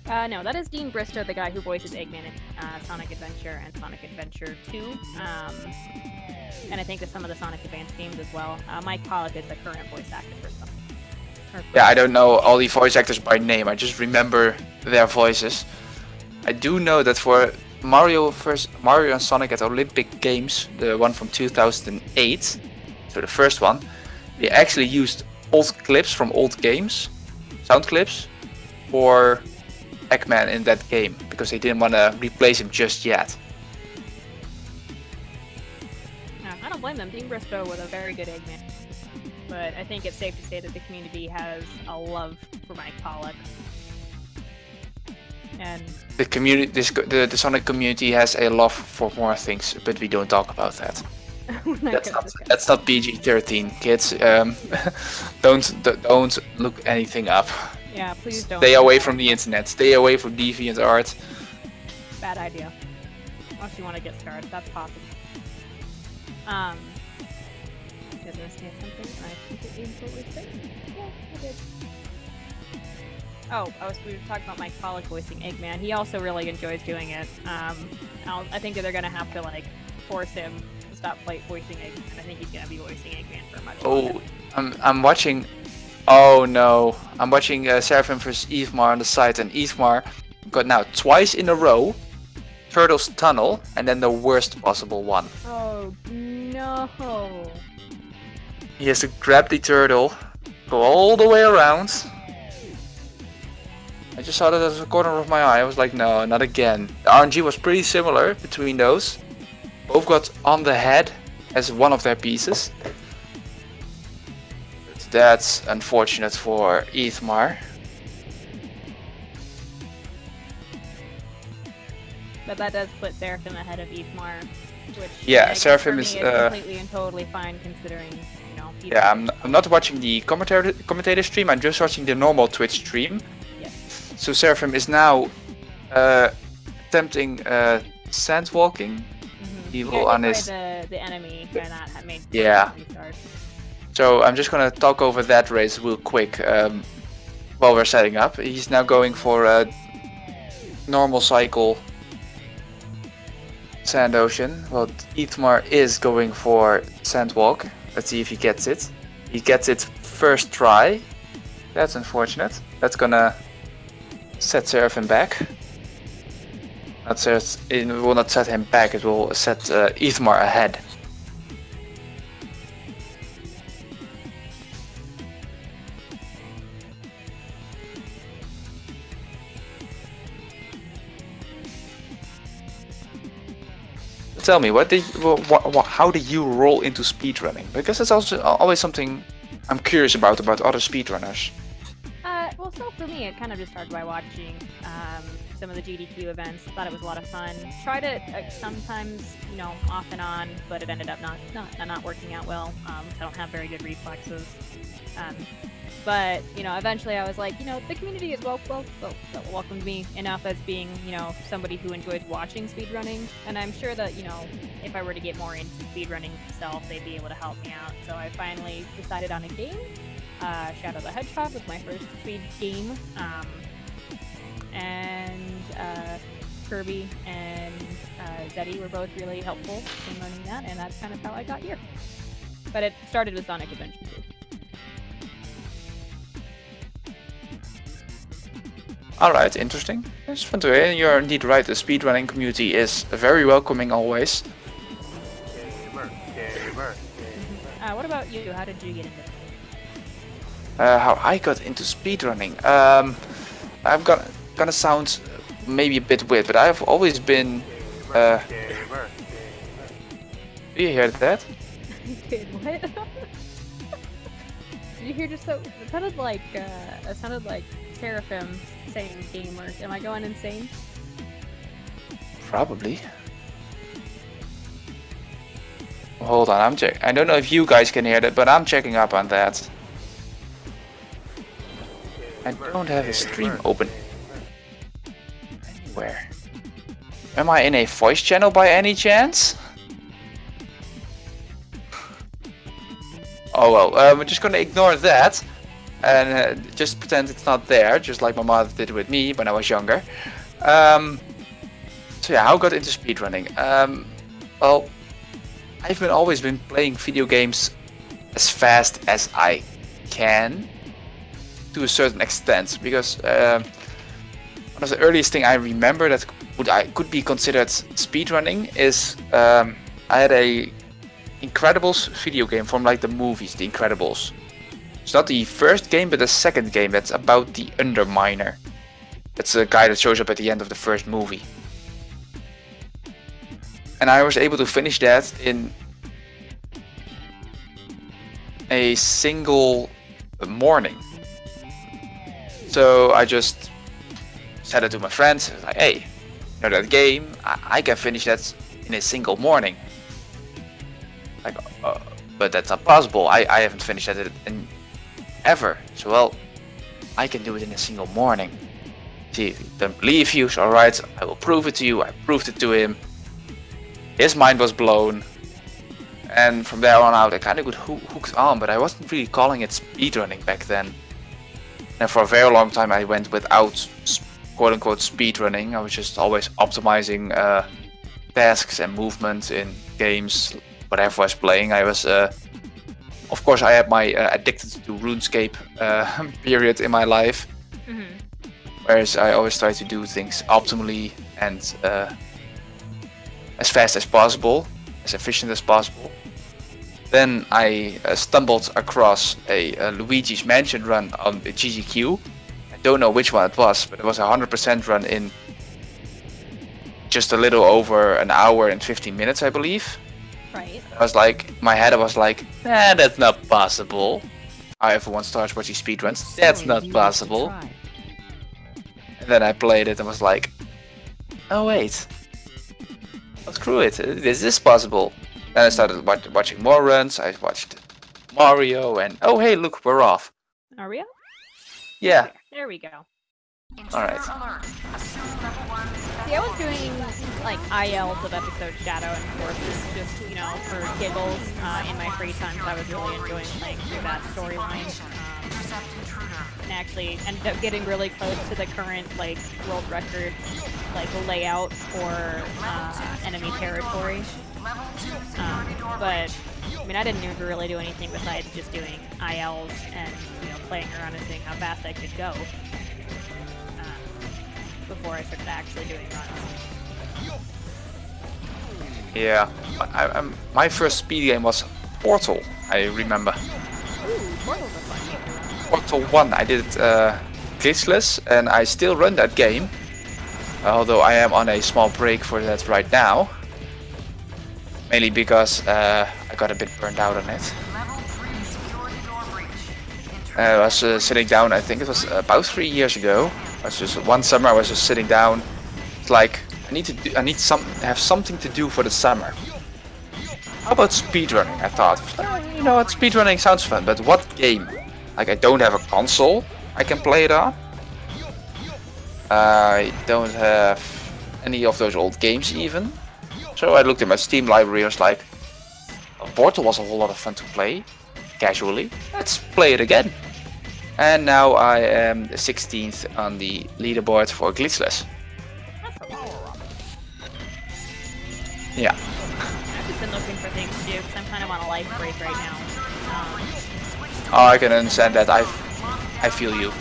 No, that is Dean Bristow, the guy who voices Eggman in Sonic Adventure and Sonic Adventure 2. And I think that some of the Sonic Advance games as well. Mike Pollock is the current voice actor for some. Yeah, I don't know all the voice actors by name. I just remember their voices. I do know that for Mario and Sonic at Olympic Games, the one from 2008, so the first one, they actually used old clips from old games, sound clips, for Eggman in that game because they didn't want to replace him just yet. Yeah, I don't blame them. Dean Bristow was a very good Eggman. But I think it's safe to say that the community has a love for Mike Pollock. And The community, the Sonic community has a love for more things, but we don't talk about that. That's not PG-13, kids. Don't look anything up. yeah, please don't. Stay away from the internet. Stay away from deviant art. Bad idea. Unless you want to get started, that's possible. Did I say something? I completely and totally said. Yeah, I did. Oh, we were talking about Mike Pollock voicing Eggman. He also really enjoys doing it. I think that they're gonna have to like force him to stop voicing Eggman. I think he's gonna be voicing Eggman for much longer. Oh, I'm watching. Oh no, I'm watching Seraphim vs. Eithmar on the site, and Eithmar got now twice in a row Turtle's Tunnel, and then the worst possible one. Oh no! He has to grab the turtle, go all the way around. I just saw that as a corner of my eye. I was like, no, not again. The RNG was pretty similar between those. Both got on the head as one of their pieces. But that's unfortunate for Eithmar. But that does put Seraphim ahead of Eithmar which Yeah, for Seraphim me is, completely and totally fine considering, you know. Yeah, I'm not watching the commentator stream. I'm just watching the normal Twitch stream. Yes. So Seraphim is now attempting sand walking. He will on his the enemy and that made Yeah. restart. So I'm just gonna talk over that race real quick while we're setting up. He's now going for a normal cycle sand ocean. Well, Ithmar is going for sand walk. Let's see if he gets it. He gets it first try. That's unfortunate. That's gonna set Seraphim back. It will not set him back, it will set Ithmar ahead. Tell me, how did you roll into speedrunning? Because it's also always something I'm curious about other speedrunners. Well, so for me, it kind of just started by watching some of the GDQ events. Thought it was a lot of fun. Tried it sometimes, you know, off and on, but it ended up not working out well. I don't have very good reflexes. But you know, eventually I was like, you know, the community has welcomed me enough as being, you know, somebody who enjoys watching speedrunning, and I'm sure that, you know, if I were to get more into speedrunning myself, they'd be able to help me out. So I finally decided on a game. Shadow the Hedgehog was my first speed game, and Kirby and Zeddy were both really helpful in learning that, and that's kind of how I got here. But it started with Sonic Adventure 2. Alright, interesting. It's fun to hear. You're indeed right, the speedrunning community is very welcoming always. What about you? How did you get into it? How I got into speedrunning. I'm gonna sound maybe a bit weird, but I've always been... Do you hear that? Did what? Did you hear just so... It sounded like Seraphim saying gamer. Am I going insane? Probably. Hold on, I'm checking. I don't know if you guys can hear that, but I'm checking up on that. I don't have a stream open anywhere. Am I in a voice channel by any chance? Oh well, we're just gonna ignore that and just pretend it's not there, just like my mother did with me when I was younger. So yeah, how I got into speedrunning? Well, I've always been playing video games as fast as I can, to a certain extent, because one of the earliest thing I remember that could be considered speedrunning is I had a Incredibles video game from like the movies, The Incredibles. It's not the first game, but the second game that's about the Underminer. That's the guy that shows up at the end of the first movie. And I was able to finish that in a single morning. So I just said it to my friends, like, hey, you know that game? I can finish that in a single morning. Like, but that's not possible. I haven't finished that in ever. So well, I can do it in a single morning. See, don't believe you, so alright, I will prove it to you. I proved it to him. His mind was blown. And from there on out, I kind of got hooked on, but I wasn't really calling it speedrunning back then. And for a very long time I went without quote-unquote speedrunning. I was just always optimizing tasks and movements in games, whatever I was playing. I was, of course, I had my addicted to RuneScape period in my life. Mm-hmm. Whereas I always try to do things optimally and as fast as possible, as efficient as possible. Then I stumbled across a Luigi's Mansion run on the GGQ. I don't know which one it was, but it was a 100% run in just a little over an hour and 15 minutes, I believe. Right. I was like, my head was like, nah, that's not possible. Everyone starts watching speedruns, that's not possible. And then I played it and was like, oh wait, oh, screw it, this is possible. Then I started watching more runs, I watched Mario, and oh hey, look, we're off. Are we up? Yeah, There we go. alright. See, I was doing like ILs of episode Shadow and Forces just, you know, for giggles in my free time, so I was really enjoying playing through that storyline. And actually ended up getting really close to the current like world record like layout for enemy territory. But I mean, I didn't even really do anything besides just doing ILs and, you know, playing around and seeing how fast I could go before I started actually doing runs. Yeah, my first speed game was Portal, I remember. Ooh, Portal's a fun game. Portal 1, I did it glitchless, and I still run that game. Although I am on a small break for that right now. Mainly because I got a bit burned out on it. I was sitting down, I think it was about 3 years ago. I was just one summer. I was just sitting down. It's like I need have something to do for the summer. How about speedrunning? I thought, you know what, speedrunning sounds fun, but what game? Like, I don't have a console I can play it on. I don't have any of those old games even. So I looked at my Steam library. I was like, well, Portal was a whole lot of fun to play casually. Let's play it again. And now I am the 16th on the leaderboard for glitchless. Yeah. I've just been looking for things to do because I'm kind of on a life break right now. Oh, I can understand that. I feel you.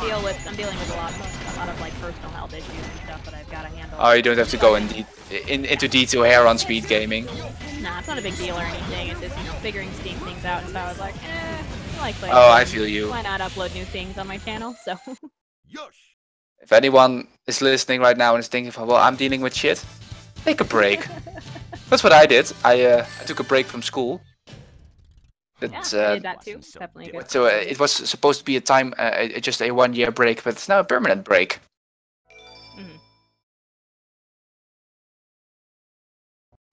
Yeah, I'm dealing with a lot of like personal health issues and stuff that I've got to handle. Oh, you don't have to go into detail here on speed gaming. Nah, it's not a big deal or anything. It's just, you know, figuring Steam things out, and so I was like, I like playing. Oh, I feel you. Why not upload new things on my channel? So. If anyone is listening right now and is thinking, well, I'm dealing with shit, take a break. That's what I did. I took a break from school. It's, yeah, I did that too. Definitely good. So it was supposed to be a time, just a 1 year break, but it's now a permanent break.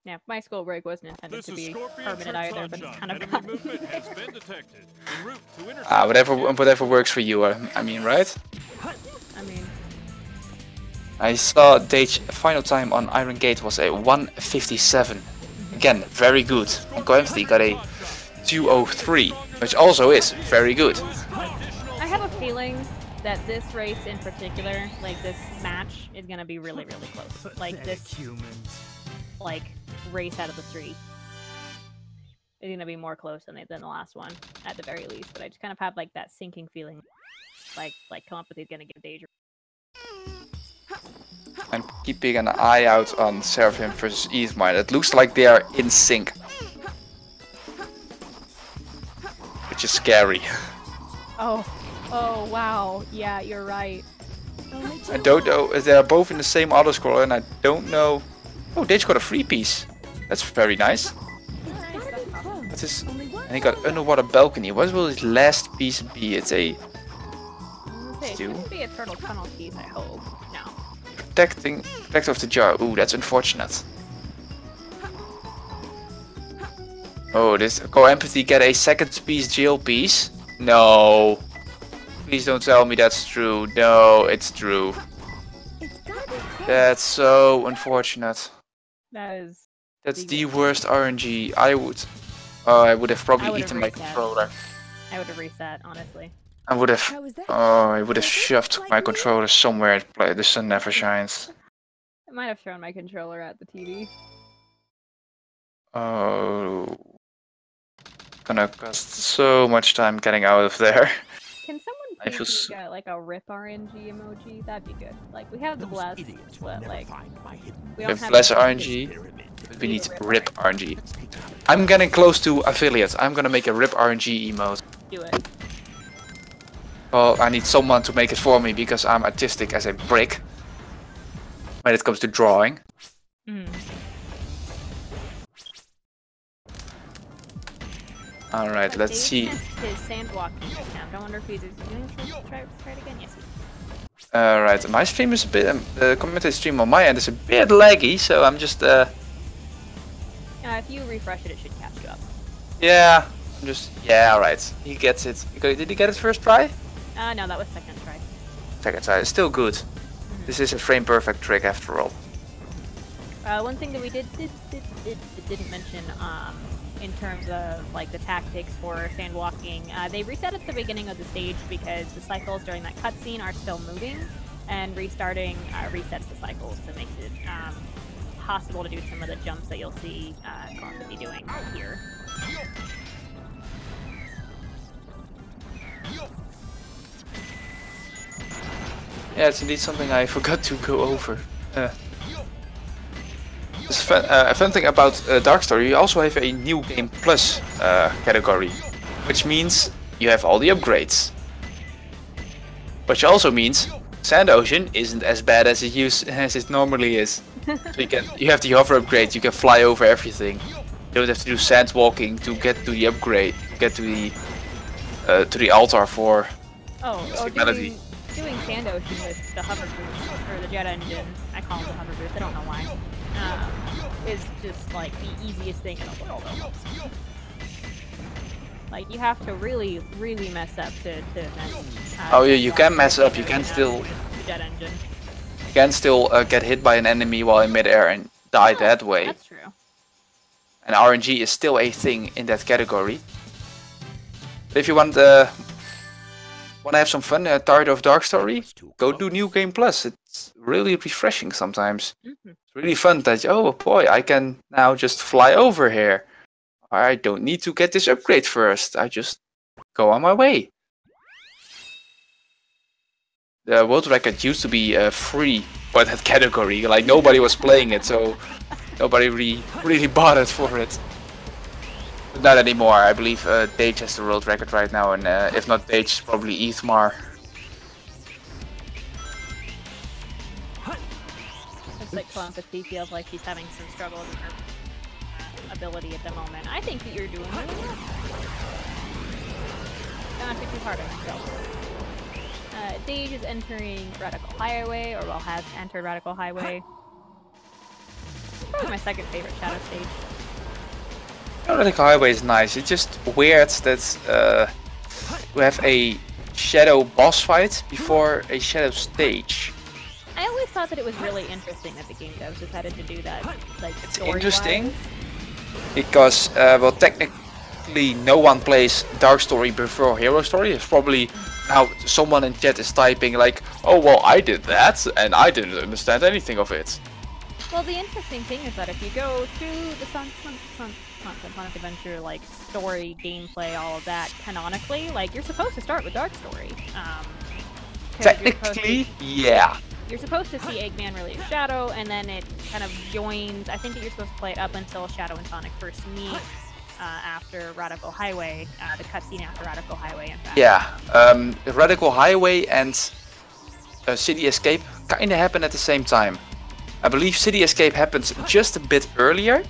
Yeah, my school break wasn't intended to be permanent either, but it's kind of gotten. Whatever works for you. I mean, right? I mean, I saw Dage final time on Iron Gate was a 1:57. Again, very good. And CoEmpathy got a 2:03, which also is very good. I have a feeling that this race in particular, like this match, is gonna be really, really close. Like this, like race out of the three, is gonna be more close than the last one at the very least. But I just kind of have like that sinking feeling, like CoEmpathy is gonna give Dage. I'm keeping an eye out on Seraphim versus Eathmine. It looks like they are in sync, which is scary. Oh wow, yeah, you're right. I don't know. They are both in the same auto scroller, and I don't know. Oh, Dage got a free piece. That's very nice. What's his? And he got underwater balcony. What will his last piece be? It's a. It should be a turtle tunnel piece, I hope. No. Protector of the jar. Ooh, that's unfortunate. Oh, this CoEmpathy get a second piece jail piece? No. Please don't tell me that's true. No, it's true. That's so unfortunate. That's the worst RNG. I would have probably eaten my controller. I would have reset, honestly. I would have shoved my controller somewhere and play The Sun Never Shines. I might have thrown my controller at the TV. Oh. Gonna cost so much time getting out of there. Can someone please get like a RIP RNG emoji? That'd be good. Like, we have the bless, but like, we don't have bless RNG. We need RIP RNG. I'm getting close to affiliate. I'm gonna make a RIP RNG emote. Do it. Well, I need someone to make it for me because I'm artistic as a brick when it comes to drawing. Alright, let's see. His sand walking account. I wonder if he's going to try it again. Yes. Right, my stream is a bit, the commentator stream on my end is a bit laggy, so I'm just, If you refresh it, it should catch you up. yeah, I'm just, yeah, alright, he gets it. Did he get it first try? No, that was second try. Second try, it's still good. This is a frame perfect trick after all. One thing that we didn't mention, in terms of like the tactics for sand walking, they reset at the beginning of the stage because the cycles during that cutscene are still moving, and restarting resets the cycles to make it possible to do some of the jumps that you'll see CoEmpathy doing here. Yeah, it's indeed something I forgot to go over. A fun thing about Dark Story, you also have a New Game Plus category, which means you have all the upgrades. Which also means Sand Ocean isn't as bad as it normally is. So you have the hover upgrade, you can fly over everything. You don't have to do sand walking to get to the upgrade, get to the altar for melody. Doing Sand Ocean with the hover boost, or the jet engine, I call them the hover boost, I don't know why, is just like the easiest thing in the world almost. Like, you have to really, really mess up to mess. Oh yeah, you can mess up, you can still... The jet engine. You can still get hit by an enemy while in midair and die that way. That's true. And RNG is still a thing in that category. But if you want to have some fun, tired of Dark Story, go do New Game Plus. It's really refreshing sometimes. It's really fun that, oh boy, I can now just fly over here. I don't need to get this upgrade first. I just go on my way. The world record used to be free for that category. Like, nobody was playing it, so nobody really bothered for it. But not anymore. I believe Dage has the world record right now, and if not Dage, probably Ethmar. It's like CoEmpathy feels like she's having some struggle with her ability at the moment. I think that you're doing really well. Don't have to be too hard on yourself. Dage is entering Radical Highway, or well, has entered Radical Highway. Probably my second favorite Shadow stage. Radical Highway is nice. It's just weird that we have a Shadow boss fight before a Shadow stage. I always thought that it was really interesting that the game devs decided to do that. Like, it's interesting because, well, technically no one plays Dark Story before Hero Story. It's probably now someone in chat is typing like, oh well, I did that and I didn't understand anything of it. Well, the interesting thing is that if you go through the Sonic Adventure, like, story, gameplay, all of that, canonically, like, you're supposed to start with Dark Story. Technically, yeah. You're supposed to see Eggman release Shadow, and then it kind of joins. I think that you're supposed to play it up until Shadow and Sonic first meet after Radical Highway, the cutscene after Radical Highway, in fact. Yeah, Radical Highway and City Escape kind of happen at the same time. I believe City Escape happens just a bit earlier,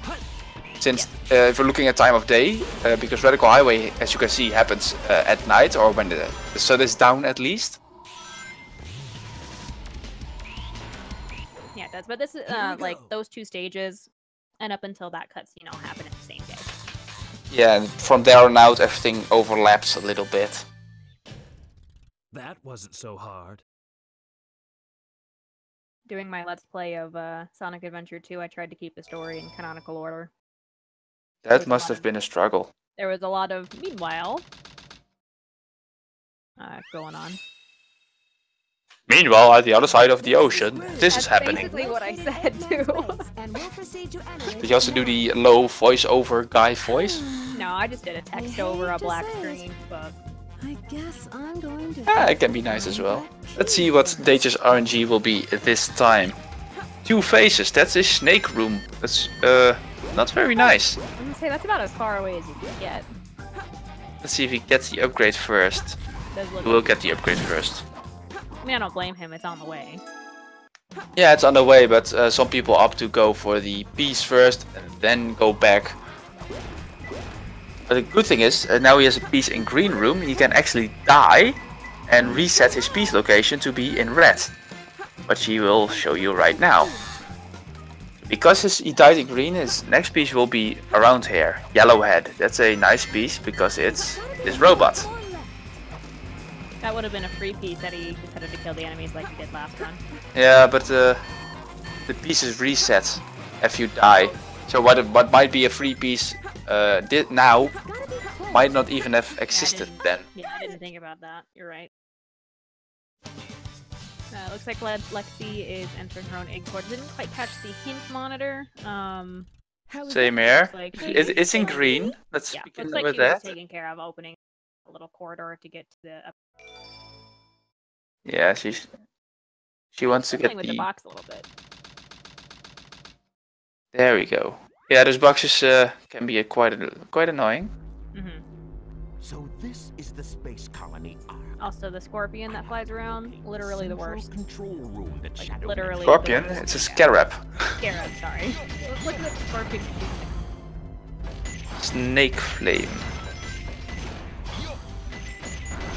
since if we're looking at time of day, because Radical Highway, as you can see, happens at night, or when the sun is down at least. Yeah, it does. But this is like those two stages, and up until that cutscene, all happen at the same day. Yeah, and from there on out, everything overlaps a little bit. That wasn't so hard. Doing my Let's Play of Sonic Adventure 2, I tried to keep the story in canonical order. That must have been a struggle. There was a lot of meanwhile going on. Meanwhile, at the other side of the ocean, this is happening. That's basically what I said too. Did you also do the low voiceover guy voice? No, I just did a text over a black screen, but... I guess I'm going to... Yeah, it can be nice as well. Let's see what Dage's RNG will be this time. 2 faces, that's a snake room. That's not very nice. I'm gonna say that's about as far away as you can get. Let's see if he gets the upgrade first. We'll get the upgrade first. I mean, I don't blame him, it's on the way. Yeah, it's on the way, but some people opt to go for the piece first and then go back. But the good thing is, now he has a piece in green room, he can actually die and reset his piece location to be in red, which he will show you right now. Because he died in green, his next piece will be around here, yellow head. That's a nice piece because it's this robot. That would have been a free piece that he decided to kill the enemies like he did last run. Yeah, but the piece is reset if you die. So what might be a free piece did now might not even have existed then. Yeah, I didn't think about that. You're right. Looks like Lexi is entering her own egg port. Didn't quite catch the hint monitor. Same here. Like It's in green. Let's begin looks like with she was that. taking care of opening a little corridor to get to the. Yeah, she wants to get with the box a little bit. There we go. Yeah, those boxes can be quite annoying. Mm-hmm. So this is the space colony Ark. Also, the scorpion that flies around, literally the worst. Control room that Like, Shadow literally. Scorpion? It's a scarab. Scarab, sorry. Look at the scorpion. Snake flame.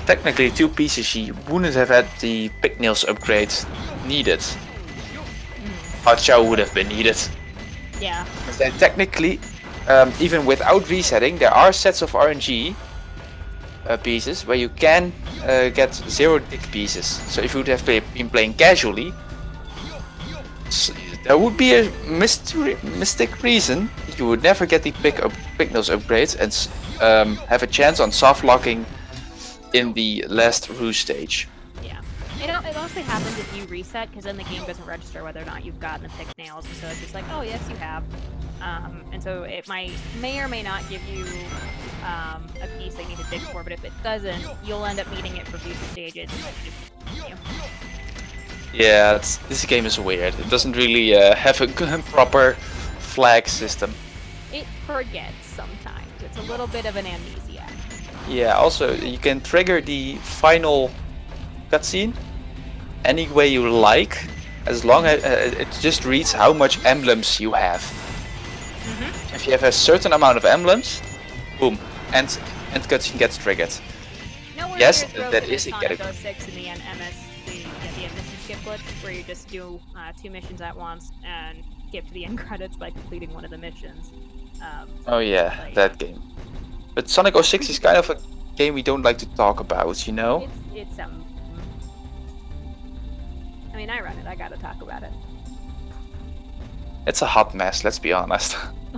Technically, 2 pieces she wouldn't have had the pignails upgrade needed. Hot Chow would have been needed. Yeah. Then technically, even without resetting, there are sets of RNG pieces where you can get 0 dick pieces. So if you would have been playing casually, there would be a mystic reason you would never get the pignails upgrades and have a chance on soft locking in the last ruse stage. Yeah. It mostly happens if you reset, because then the game doesn't register whether or not you've gotten the pick nails, and so it's just like, oh yes, you have. And so it may or may not give you a piece that you need to dig for, but if it doesn't, you'll end up needing it for future stages. And then you just continue. Yeah, this game is weird. It doesn't really have a proper flag system. It forgets sometimes. It's a little bit of an amnesiac. Yeah, also you can trigger the final cutscene any way you like, as long as it just reads how much emblems you have. If you have a certain amount of emblems, boom, and cutscene gets triggered. Yes, that is a Sonic 06 in the the mission skip glitch, where you just do 2 missions at once and skip to the end credits by completing one of the missions. Oh yeah, that game. But Sonic 06 is kind of a game we don't like to talk about, you know? It's I mean, I run it. I gotta talk about it. It's a hot mess, let's be honest.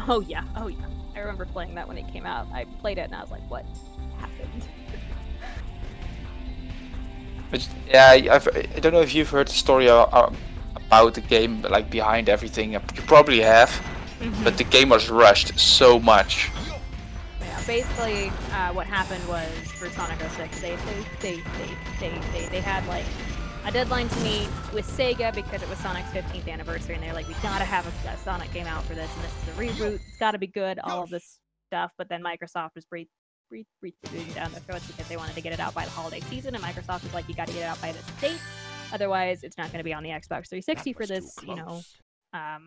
Oh yeah, oh yeah. I remember playing that when it came out. I played it and I was like, what happened? But yeah, I don't know if you've heard the story about the game, like behind everything. You probably have, but the game was rushed so much. Yeah, basically, what happened was for Sonic 06, they had like a deadline to meet with Sega because it was Sonic's 15th anniversary, and they're like, we gotta have a Sonic game out for this, and this is a reboot. It's gotta be good. All of this stuff, but then Microsoft was breathing down their throats because they wanted to get it out by the holiday season, and Microsoft was like, you gotta get it out by this date, otherwise it's not gonna be on the Xbox 360 for this,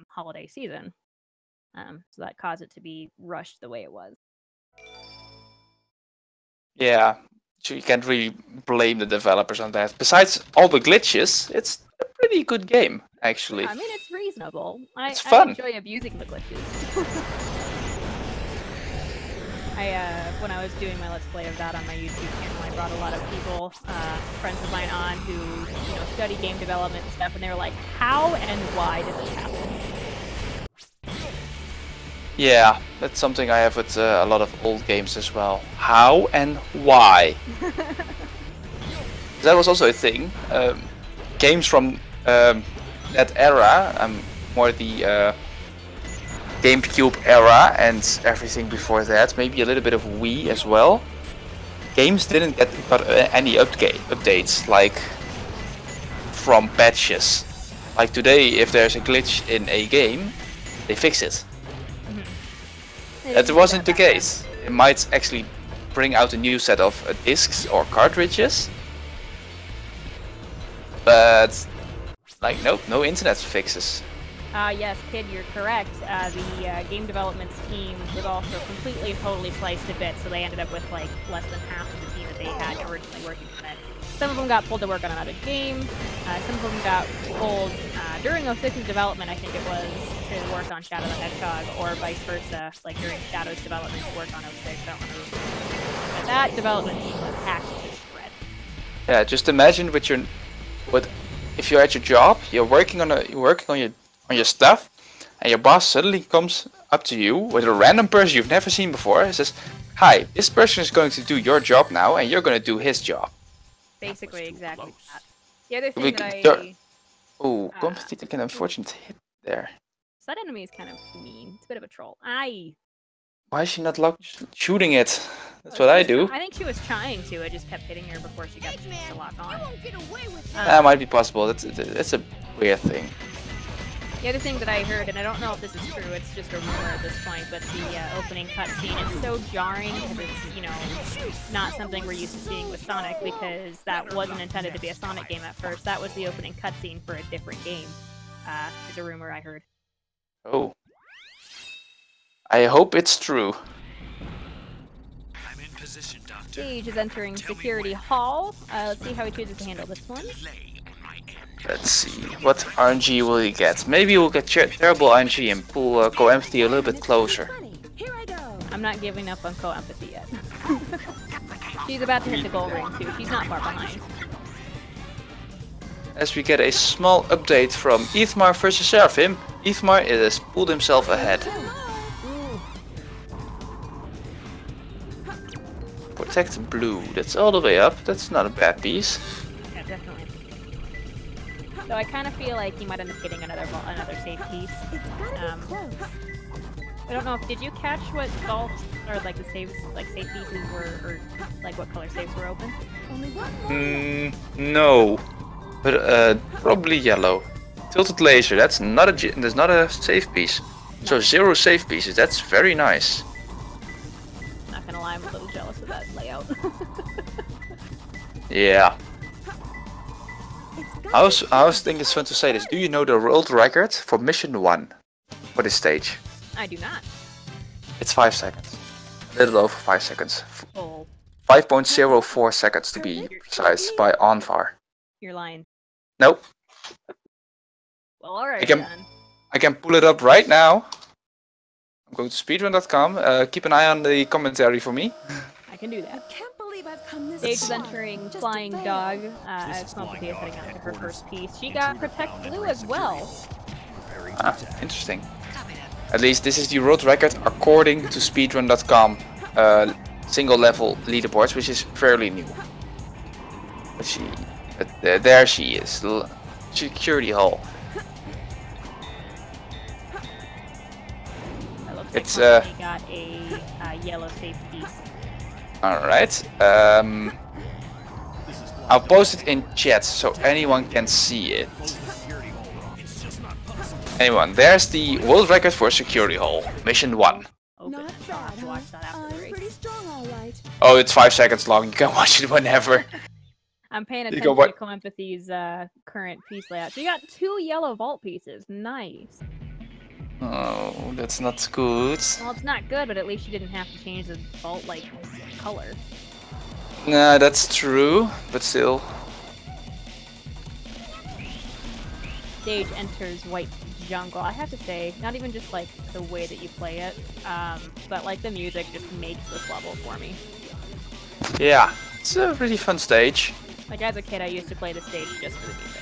holiday season. So that caused it to be rushed the way it was. Yeah, so you can't really blame the developers on that. Besides all the glitches, it's a pretty good game, actually. I mean, it's reasonable. It's fun. I enjoy abusing the glitches. When I was doing my Let's Play of that on my YouTube channel, I brought a lot of people, friends of mine on who, study game development and stuff, and they were like, how and why did this happen? Yeah, that's something I have with a lot of old games as well. How and why? That was also a thing. Games from that era, more the GameCube era and everything before that, maybe a little bit of Wii as well. Games didn't get any updates, like from patches. Like today, if there's a glitch in a game, they fix it. That wasn't the case. It might actually bring out a new set of discs or cartridges, but like nope, no internet fixes. Yes, kid, you're correct. The game development team was also completely and totally sliced to bits, so they ended up with like less than half of the team that they had originally working on it. Some of them got pulled to work on another game. Some of them got pulled during 06's development, I think it was, to work on Shadow the Hedgehog, or vice versa, like during Shadow's development to work on 06. I don't remember. But that development team was hacked to shreds. Yeah, just imagine if you're at your job, you're working on your stuff, and your boss suddenly comes up to you with a random person you've never seen before and says, "Hi, this person is going to do your job now, and you're going to do his job." Basically, exactly that. The other thing that I... Oh, CoEmpathy took an unfortunate hit there. That enemy is kind of mean. It's a bit of a troll. Aye! Why is she not shooting it? That's what I do. I think she was trying to. I just kept hitting her before she got to lock on. That might be possible. That's a weird thing. The other thing that I heard, and I don't know if this is true, it's just a rumor at this point, but the opening cutscene is so jarring because it's, you know, not something we're used to seeing with Sonic, because that wasn't intended to be a Sonic game at first. That was the opening cutscene for a different game. Is a rumor I heard. Oh. I hope it's true. I'm in position, Doctor. Dage is entering Security Hall. Let's see how he chooses to handle this one. Let's see, what RNG will he get? Maybe we'll get terrible RNG and pull CoEmpathy a little bit closer. I'm not giving up on CoEmpathy yet. She's about to hit the goal ring too. She's not far behind. As we get a small update from Ethmar versus Seraphim, Ethmar has pulled himself ahead. Protect blue, that's all the way up, that's not a bad piece. Yeah, definitely. So I kind of feel like he might end up getting another safe piece. I don't know if did you catch what vault or like the saves, like safe pieces were, or like what color saves were open? No, but probably yellow. Tilted laser, that's not a safe piece. So 0 safe pieces, that's very nice. Not gonna lie, I'm a little jealous of that layout. Yeah. I was thinking it's fun to say this. Do you know the world record for mission 1 for this stage? I do not. It's 5 seconds. A little over 5 seconds. Oh. 5.04 seconds to be precise by Anvar. You're lying. Nope. Well, alright then. I can pull it up right now. I'm going to speedrun.com. Keep an eye on the commentary for me. I can do that. I've come this Dage is far. entering Just Flying to Dog. CoEmpathy is heading out to her first piece. She got Protect Blue as well. Interesting. At least this is the world record according to speedrun.com single level leaderboards, which is fairly new. But there she is, Security Hall. It's got a yellow safe piece. Alright. I'll post it in chat so anyone can see it. Anyone, there's the world record for Security Hall, mission 1. Open it. I'll have to watch that after the race. Pretty strong, all right. Oh, it's 5 seconds long, you can watch it whenever. I'm paying attention to CoEmpathy's current piece layout. So you got 2 yellow vault pieces. Nice. Oh, that's not good. Well, it's not good, but at least you didn't have to change the vault, like, color. Nah, that's true, but still. Dage enters White Jungle. I have to say, not even just, like, the way that you play it, but, like, the music just makes this level for me. Yeah, it's a really fun stage. Like, as a kid, I used to play the stage just for the music.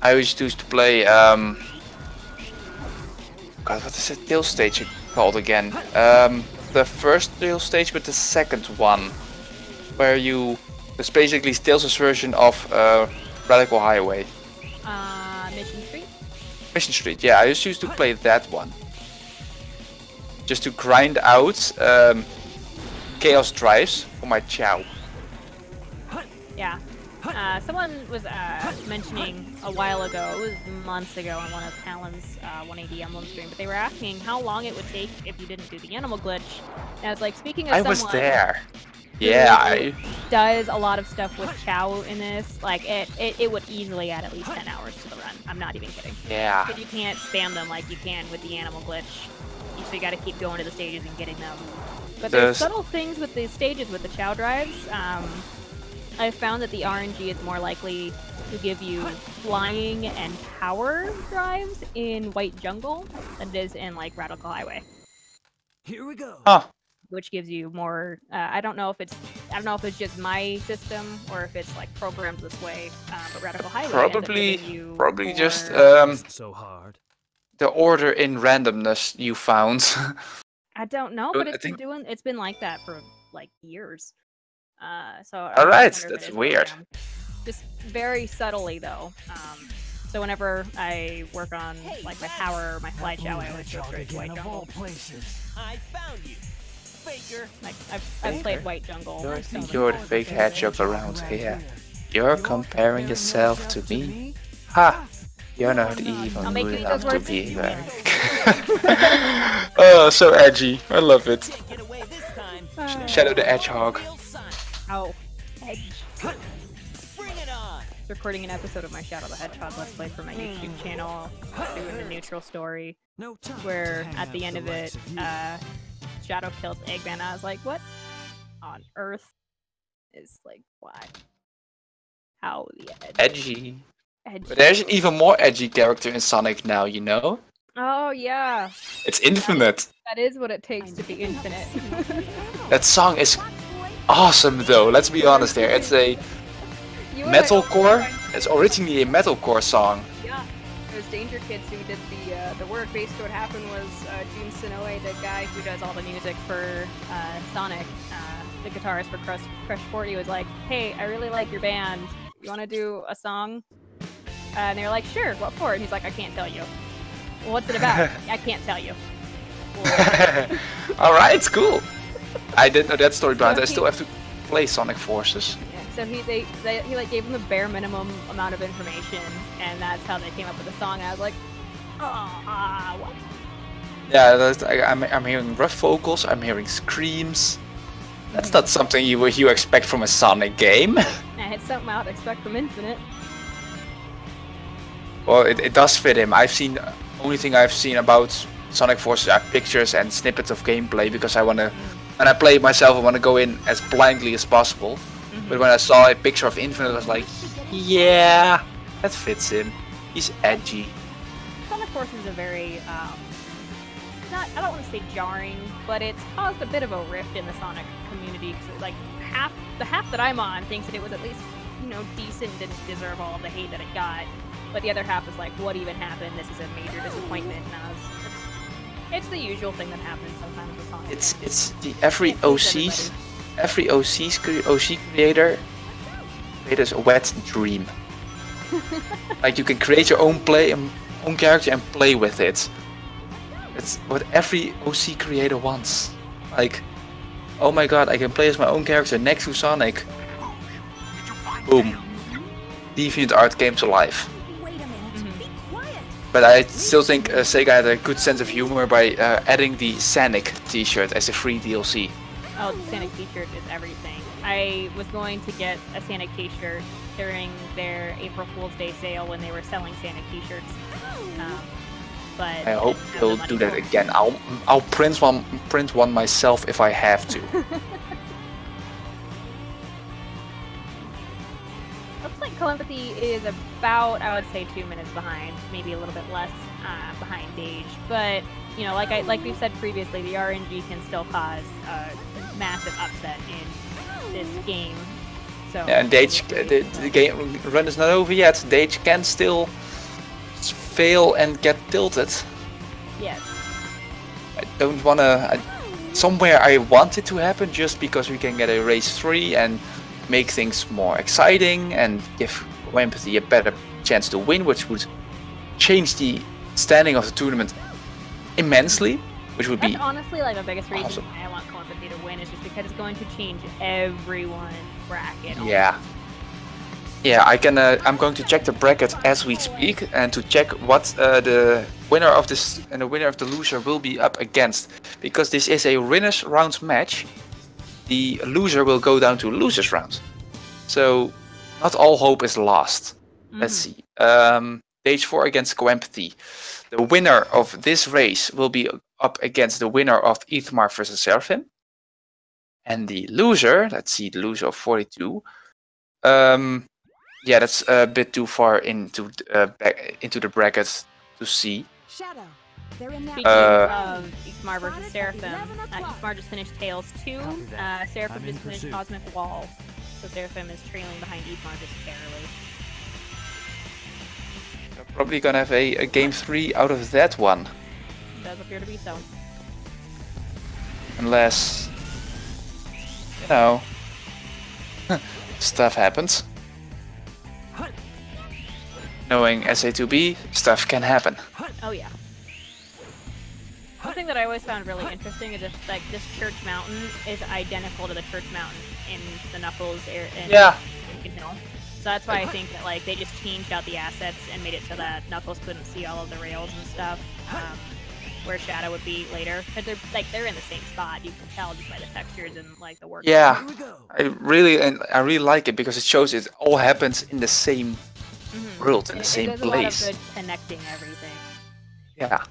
I used to play, God, what is the tail stage called again? The first tail stage, but the second one. Where it's basically Tails' version of Radical Highway. Mission Street? Mission Street, yeah, I used to play that one. Just to grind out Chaos Drives for my Chow. Yeah. Someone was mentioning a while ago, it was months ago on one of Talon's 180 Emblem stream, but they were asking how long it would take if you didn't do the animal glitch. And I was like, speaking of I was there. Yeah, does a lot of stuff with Chow in this. Like, it would easily add at least 10 hours to the run. I'm not even kidding. Yeah. Because you can't spam them like you can with the animal glitch. So you gotta keep going to the stages and getting them. But there's subtle things with the stages with the Chow drives. I found that the RNG is more likely to give you flying and power drives in White Jungle than it is in like Radical Highway, Here we go. Huh. which gives you more. I don't know if it's just my system or if it's like programmed this way. But Radical Highway ends up giving you Probably just more- So hard. the order in randomness you found. I don't know, But but I think- it's been like that for like years. So I All right, wonder if that's it is weird. programmed. Just very subtly though. So whenever I work on like my power or my fly chow, I always go Hedgehog straight to again White of all Jungle. places. I found you, Faker. Like I've played White Jungle. I so think many you're the times. fake hedgehog around here. You're comparing yourself to me? Ha! You're not even I'll make good you eat enough those to words. be there. Oh, so edgy. I love it. Can't get away this time. Shadow the Hedgehog. Real Sonic. Oh, Edge. Bring it on. Recording an episode of my Shadow the Hedgehog Let's Play for my YouTube channel, doing the neutral story, No time where to hang at the out end with of likes it, you. Shadow kills Eggman. I was like, what on earth is like, why? How the Edgy. edge? But there's an even more edgy character in Sonic now, you know? Oh yeah, It's Infinite. that is what it takes to be infinite. That song is awesome though, let's be honest there. It's a You and I both metalcore. find- It's originally a metalcore song. Yeah, it was Danger Kids who did the work. Basically, what happened was Jun Sonoe, the guy who does all the music for Sonic, the guitarist for Crush 40, was like, "Hey, I really like your band. You want to do a song?" And they were like, "Sure. What for?" And he's like, "I can't tell you." Well, what's it about? I can't tell you. Well, Alright, cool. I didn't know that story behind it. I still have to play Sonic Forces. yeah, so he like gave him the bare minimum amount of information, and that's how they came up with the song. And I was like, what? Yeah, I'm hearing rough vocals, I'm hearing screams. That's not something you expect from a Sonic game. And it's something I would expect from Infinite. Well, it does fit him. Only thing I've seen about Sonic Forces are pictures and snippets of gameplay because when I play it myself, I want to go in as blindly as possible. But when I saw a picture of Infinite, I was like, yeah, that fits him. He's edgy. Sonic Forces is a very, I don't want to say jarring, but it's caused a bit of a rift in the Sonic community. Cause like the half that I'm on thinks that it was at least, decent and didn't deserve all of the hate that it got. But the other half is like, what even happened? This is a major disappointment. And it's the usual thing that happens sometimes with Sonic. It's the every OC creator creates a wet dream. Like you can create your own character and play with it. It's what every OC creator wants. Like, oh my god, I can play as my own character next to Sonic. Boom. DeviantArt came to life. Wait a minute. Be quiet. But I still think Sega had a good sense of humor by adding the Sonic t-shirt as a free DLC. Oh, the Sonic t-shirt is everything. I was going to get a Sonic t-shirt during their April Fool's Day sale when they were selling Sonic t-shirts. But I hope didn't have they'll the money do that for it. again. I'll print one myself if I have to. Looks like CoEmpathy is about, I would say, 2 minutes behind, maybe a little bit less behind Dage. But like we've said previously, the RNG can still cause a massive upset in this game. So Yeah, and Dage, the game run is not over yet. Dage can still fail and get tilted. yes, I don't wanna. Somewhere I want it to happen just because we can get a race 3 and make things more exciting and give CoEmpathy a better chance to win, which would change the standing of the tournament immensely, which would that's be honestly like the biggest reason awesome. why I want CoEmpathy to win is just because it's going to change everyone's bracket. yeah. Yeah, I'm going to check the bracket as we speak and to check what the winner of this and the winner of the loser will be up against, because this is a winners round match. The loser will go down to losers round, so not all hope is lost. Let's see. Stage 4 against CoEmpathy. The winner of this race will be up against the winner of Ethmar versus Seraphim, and the loser. Let's see, the loser of 42. Yeah, that's a bit too far into back into the brackets to see. Shadow. They're in that Speaking of Ikmar versus Started at Seraphim, 11 o'clock. Ikmar just finished Tales 2, Seraphim just finished Cosmic Wall. So Seraphim is trailing behind Ikmar just barely. We're probably gonna have a game 3 out of that one. Does appear to be so. Unless, you know, stuff happens. Knowing SA2B, stuff can happen. Oh yeah. One thing that I always found really interesting is just like this Church Mountain is identical to the Church Mountain in the Knuckles area in Lincoln Hill. So that's why I think that like they just changed out the assets and made it so that Knuckles couldn't see all of the rails and stuff, where Shadow would be later. Because they're in the same spot. You can tell just by the textures and like the work. Yeah, I really like it because it shows it all happens in the same world, in the same it does place. a lot of good connecting everything. Yeah.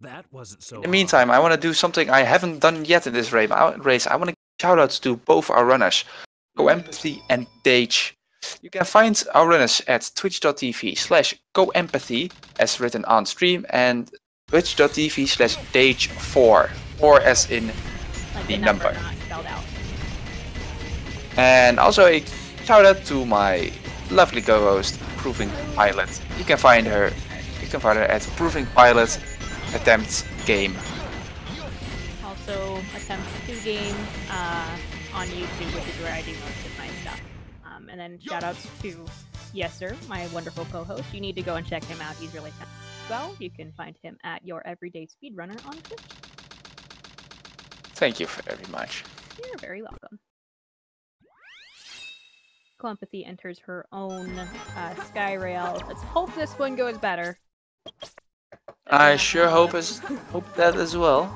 That wasn't so In the meantime, I want to do something I haven't done yet in this race. I want to give shoutouts to both our runners, CoEmpathy and Dage. You can find our runners at twitch.tv/CoEmpathy as written on stream and twitch.tv/Dage4, 4 as in Like the number. not spelled out. And also a shout out to my lovely co-host, Proving Pilot. You can find her at Proving Pilot Attempts Game. Also attempts to game on YouTube, which is where I do most of my stuff. And then shout outs to Yeser, my wonderful co-host. You need to go and check him out. He's really fun as well. You can find him at Your Everyday Speedrunner on Twitch. Thank you very much. You're very welcome. CoEmpathy enters her own Skyrail. Let's hope this one goes better. I sure hope that as well.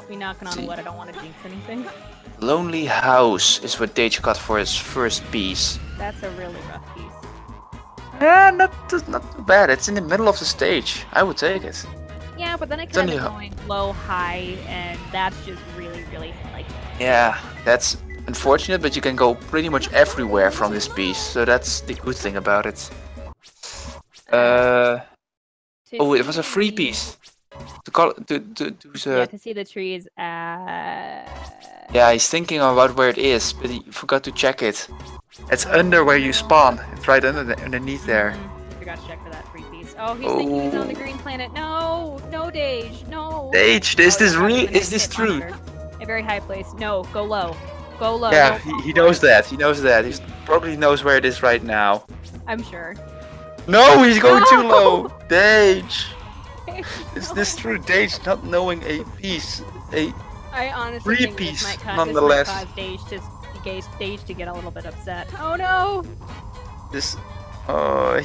We knocking on wood. I don't want to jinx anything. Lonely House is what Dage got for his first piece. That's a really rough piece. Yeah, not too bad. It's in the middle of the stage. I would take it. Yeah, but then it kind of going low, high, and that's just really, really like. Yeah, that's unfortunate, but you can go pretty much everywhere from this piece, so that's the good thing about it. Oh, it was a free piece. To see the trees. Yeah, he's thinking about where it is, but he forgot to check it. It's under where you spawn. It's right underneath there. I forgot to check for that free piece. Oh, he's thinking he's on the green planet. No, no, Dage, no. Dage, is this true? A very high place. No, go low. Go low. Yeah, he knows that. He knows that. He probably knows where it is right now. I'm sure. No, he's going too low. Dage. Is this true? Dage not knowing a piece, I honestly think piece, this might nonetheless. cause Dage to get a little bit upset. Oh no! This,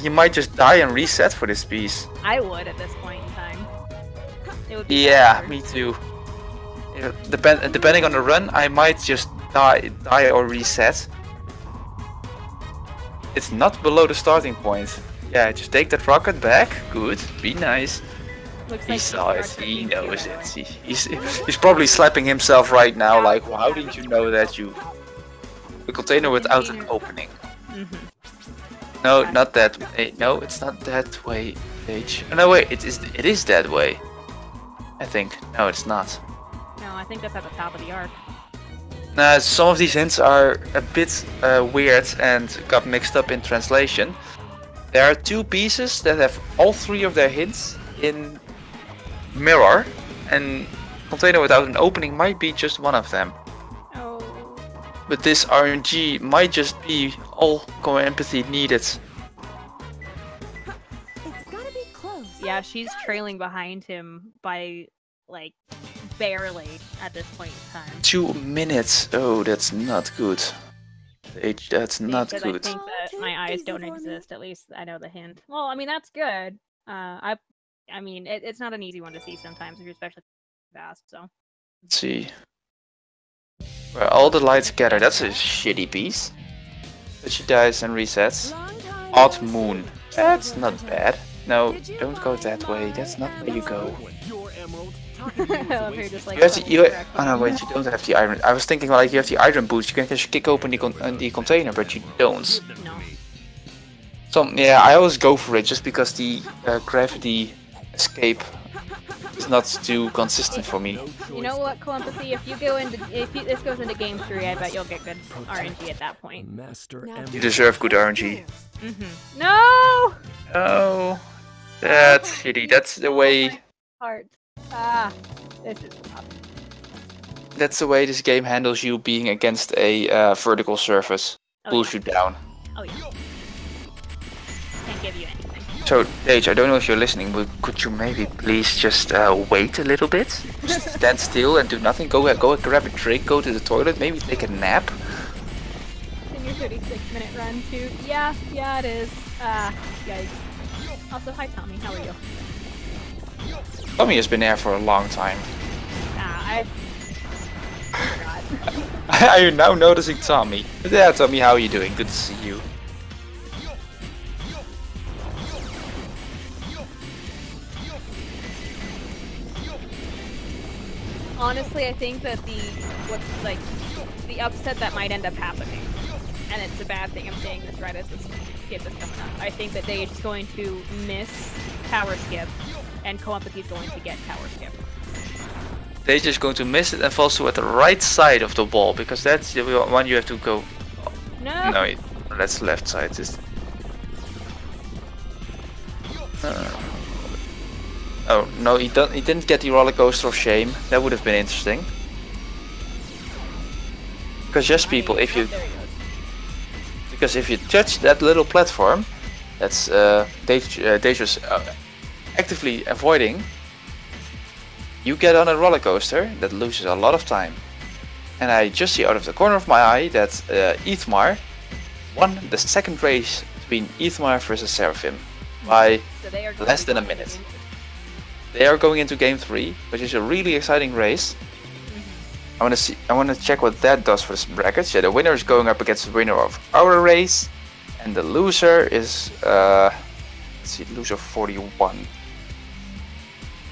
he might just die and reset for this piece. I would at this point in time. It would be yeah, better. me too. Yeah, depending on the run, I might just die or reset. It's not below the starting point. Yeah, just take that rocket back. Good, be nice. Looks He like saw it, he knows it. He's probably slapping himself right now, like, well, how did you know that you... A container without an opening. No, not that way. No, it's not that way, Dage. Oh, no, wait, it is that way. I think. No, it's not. No, I think that's at the top of the arc. Nah, some of these hints are a bit weird and got mixed up in translation. There are two pieces that have all three of their hints in mirror, and container without an opening might be just one of them. Oh. But this RNG might just be all CoEmpathy needed. It's gotta be close. Yeah, she's trailing behind him by, like, barely at this point in time. 2 minutes. Oh, that's not good. Dage, that's not Because good. I think that my eyes don't exist. At least I know the hint. Well, I mean that's good. I mean it's not an easy one to see sometimes, if you're especially fast. So. Let's see. Where all the lights gather. That's a shitty piece. But she dies and resets. Odd Moon. That's not bad. No, don't go that way. That's not where you go. I love how you're just like. You have double you, correct. oh no, wait, you don't have the iron. I was thinking like you have the iron boost. You can just kick open the container, but you don't. No. Yeah, I always go for it just because the gravity escape is not too consistent for me. You know what, CoEmpathy? If this goes into game 3, I bet you'll get good RNG at that point. Master You deserve good RNG. No! Oh, that's shitty. That's the way. Heart. Ah, this is tough. That's the way this game handles you being against a vertical surface. Oh, Pulls yeah. you down. Oh yeah. Can't give you anything. So, Dage, I don't know if you're listening, but could you maybe please just wait a little bit? Just stand still and do nothing. Go grab a drink, go to the toilet, maybe take a nap. In your 36-minute run too. Yeah, it is. Yikes. Also, hi Tommy, how are you? Tommy has been there for a long time. I forgot. Are you now noticing Tommy? Yeah, Tommy, how are you doing? Good to see you. Honestly, I think that the upset that might end up happening, and it's a bad thing, I'm saying this right as this skip is coming up. I think that Dage is going to miss tower skip, and CoEmpathy is going to get tower skip. They're just going to miss it and fall to at the right side of the wall, because that's the one you have to go. No! No, that's left side. Oh no, he didn't get the roller coaster of shame. That would have been interesting. Because yes, people, if you touch that little platform, that's Dage was actively avoiding. You get on a roller coaster that loses a lot of time. And I just see out of the corner of my eye that Ethmar won the second race between Ethmar versus Seraphim by less than a minute. They are going into game 3, which is a really exciting race. I want to check what that does for this bracket. Yeah, the winner is going up against the winner of our race, and the loser is let's see, loser 41.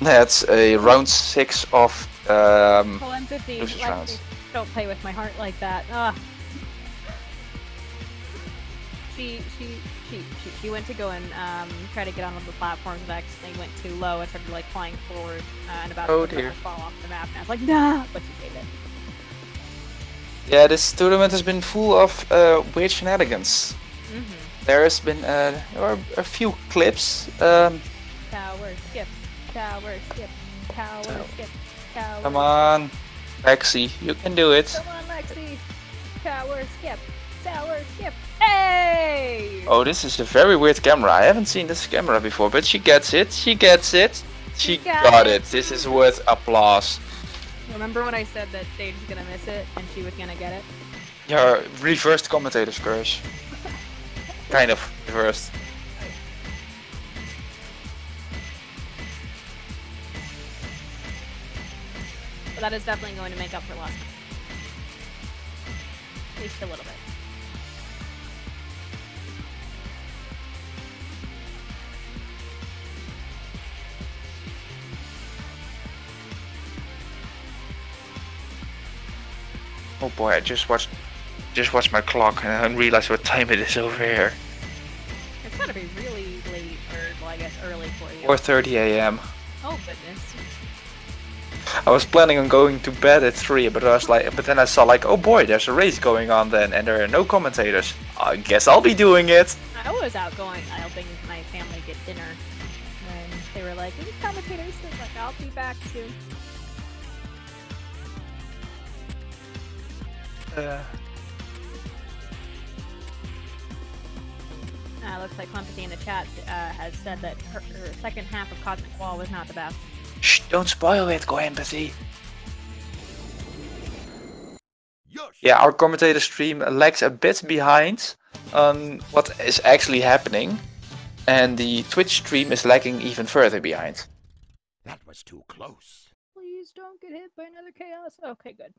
That's a round 6 of CoEmpathy, losers like, rounds. don't play with my heart like that. Ugh. She went to go and try to get on the platforms, and accidentally went too low and started like flying forward and about to fall off the map. And I was like, nah, but she saved it. Yeah, this tournament has been full of weird shenanigans. There has been there are a few clips. Tower skip, tower skip, tower skip, tower. Come on, Lexi, you can do it. Come on, Lexi. Tower skip, tower skip. Hey! Oh, this is a very weird camera. I haven't seen this camera before, but she gets it. She gets it. She got it. This is worth applause. Remember when I said that Dage was gonna miss it and she was gonna get it? Your reversed commentator's curse. Kind of reversed. But that is definitely going to make up for lost. At least a little bit. Oh boy, I just watched my clock and I realized what time it is over here. It's gotta be really late, or well, I guess early for you. 4:30 a.m. Oh goodness. I was planning on going to bed at 3, but then I saw like, oh boy, there's a race going on then, and there are no commentators. I guess I'll be doing it. I was out going, helping my family get dinner, and they were like, "We need commentators." So I was like, "I'll be back soon." Looks like CoEmpathy in the chat has said that her second half of Cosmic Wall was not the best. Shh, don't spoil it, CoEmpathy. Yeah, our commentator stream lags a bit behind on what is actually happening, and the Twitch stream is lagging even further behind. That was too close. Please don't get hit by another chaos. Okay, good.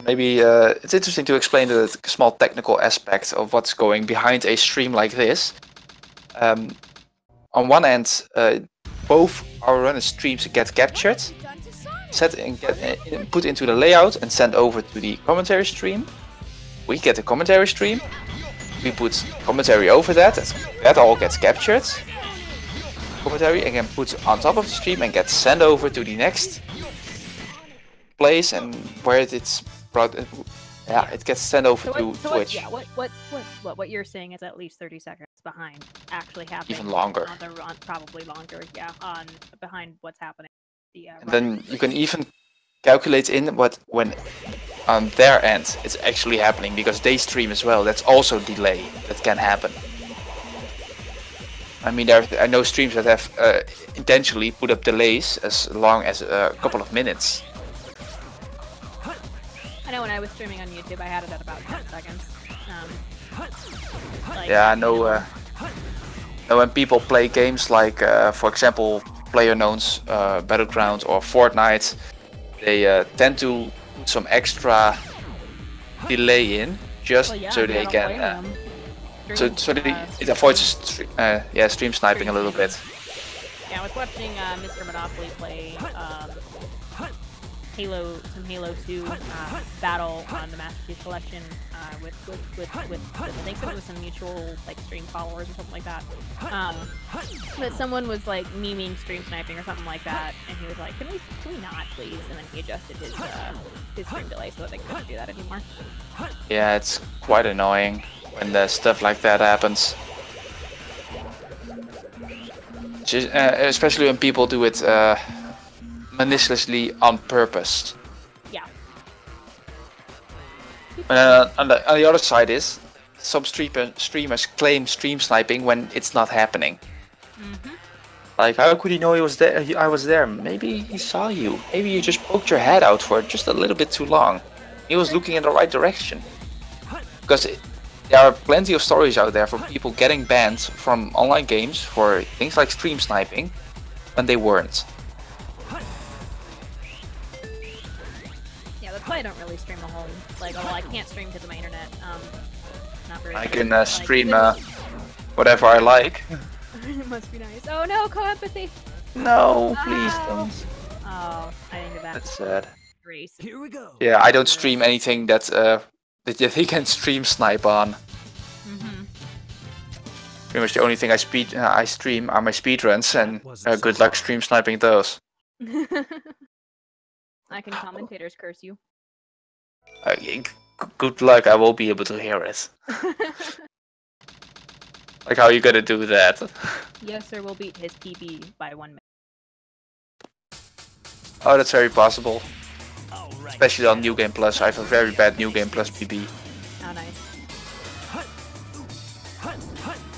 Maybe it's interesting to explain the small technical aspect of what's going behind a stream like this. On one end, both our runner streams get captured, set and get put into the layout and sent over to the commentary stream. We get the commentary stream. We put commentary over that. That all gets captured. Commentary again put on top of the stream and gets sent over to the next place, and where it's brought. Yeah, it gets sent over to Twitch. Yeah, what you're saying is at least 30 seconds behind actually happening. Even longer. On the run, probably longer. Yeah, behind what's happening. And then you can even calculate in when on their end it's actually happening, because they stream as well. That's also delay that can happen. I mean, I know streams that have intentionally put up delays as long as a couple of minutes. I know when I was streaming on YouTube, I had it at about 10 seconds. Yeah, I know. When people play games like, for example, PlayerUnknown's Battleground or Fortnite, they tend to put some extra delay in just so they can. So it avoids stream sniping a little bit. Yeah, I was watching Mr. Monopoly play some Halo 2 battle on the Master Chief Collection with I think it was some mutual like stream followers or something like that. But someone was like memeing stream sniping or something like that, and he was like, "Can we not, please?" And then he adjusted his stream delay so that they couldn't do that anymore. Yeah, it's quite annoying when stuff like that happens. Especially when people do it maliciously on purpose. Yeah. On the other side is, some streamers claim stream sniping when it's not happening. Like, how could he know he was there? I was there. Maybe he saw you. Maybe you just poked your head out for just a little bit too long. He was looking in the right direction. Because there are plenty of stories out there for people getting banned from online games for things like stream sniping when they weren't. Yeah, that's why I don't really stream a whole. Like, well, I can't stream because of my internet. Not very. I can stream whatever I like. It must be nice. Oh no, CoEmpathy! No, please don't. Oh, I think That's sad. Race. Here we go. Yeah, I don't stream anything that he can stream snipe on. Pretty much the only thing I stream are my speedruns, and good luck stream sniping those. I can commentators curse you. Good luck, I won't be able to hear it. Like, how are you gonna do that? Yes, sir, will beat his PB by 1 minute. Oh, that's very possible. Especially on New Game Plus. I have a very bad New Game Plus PB. Oh, nice.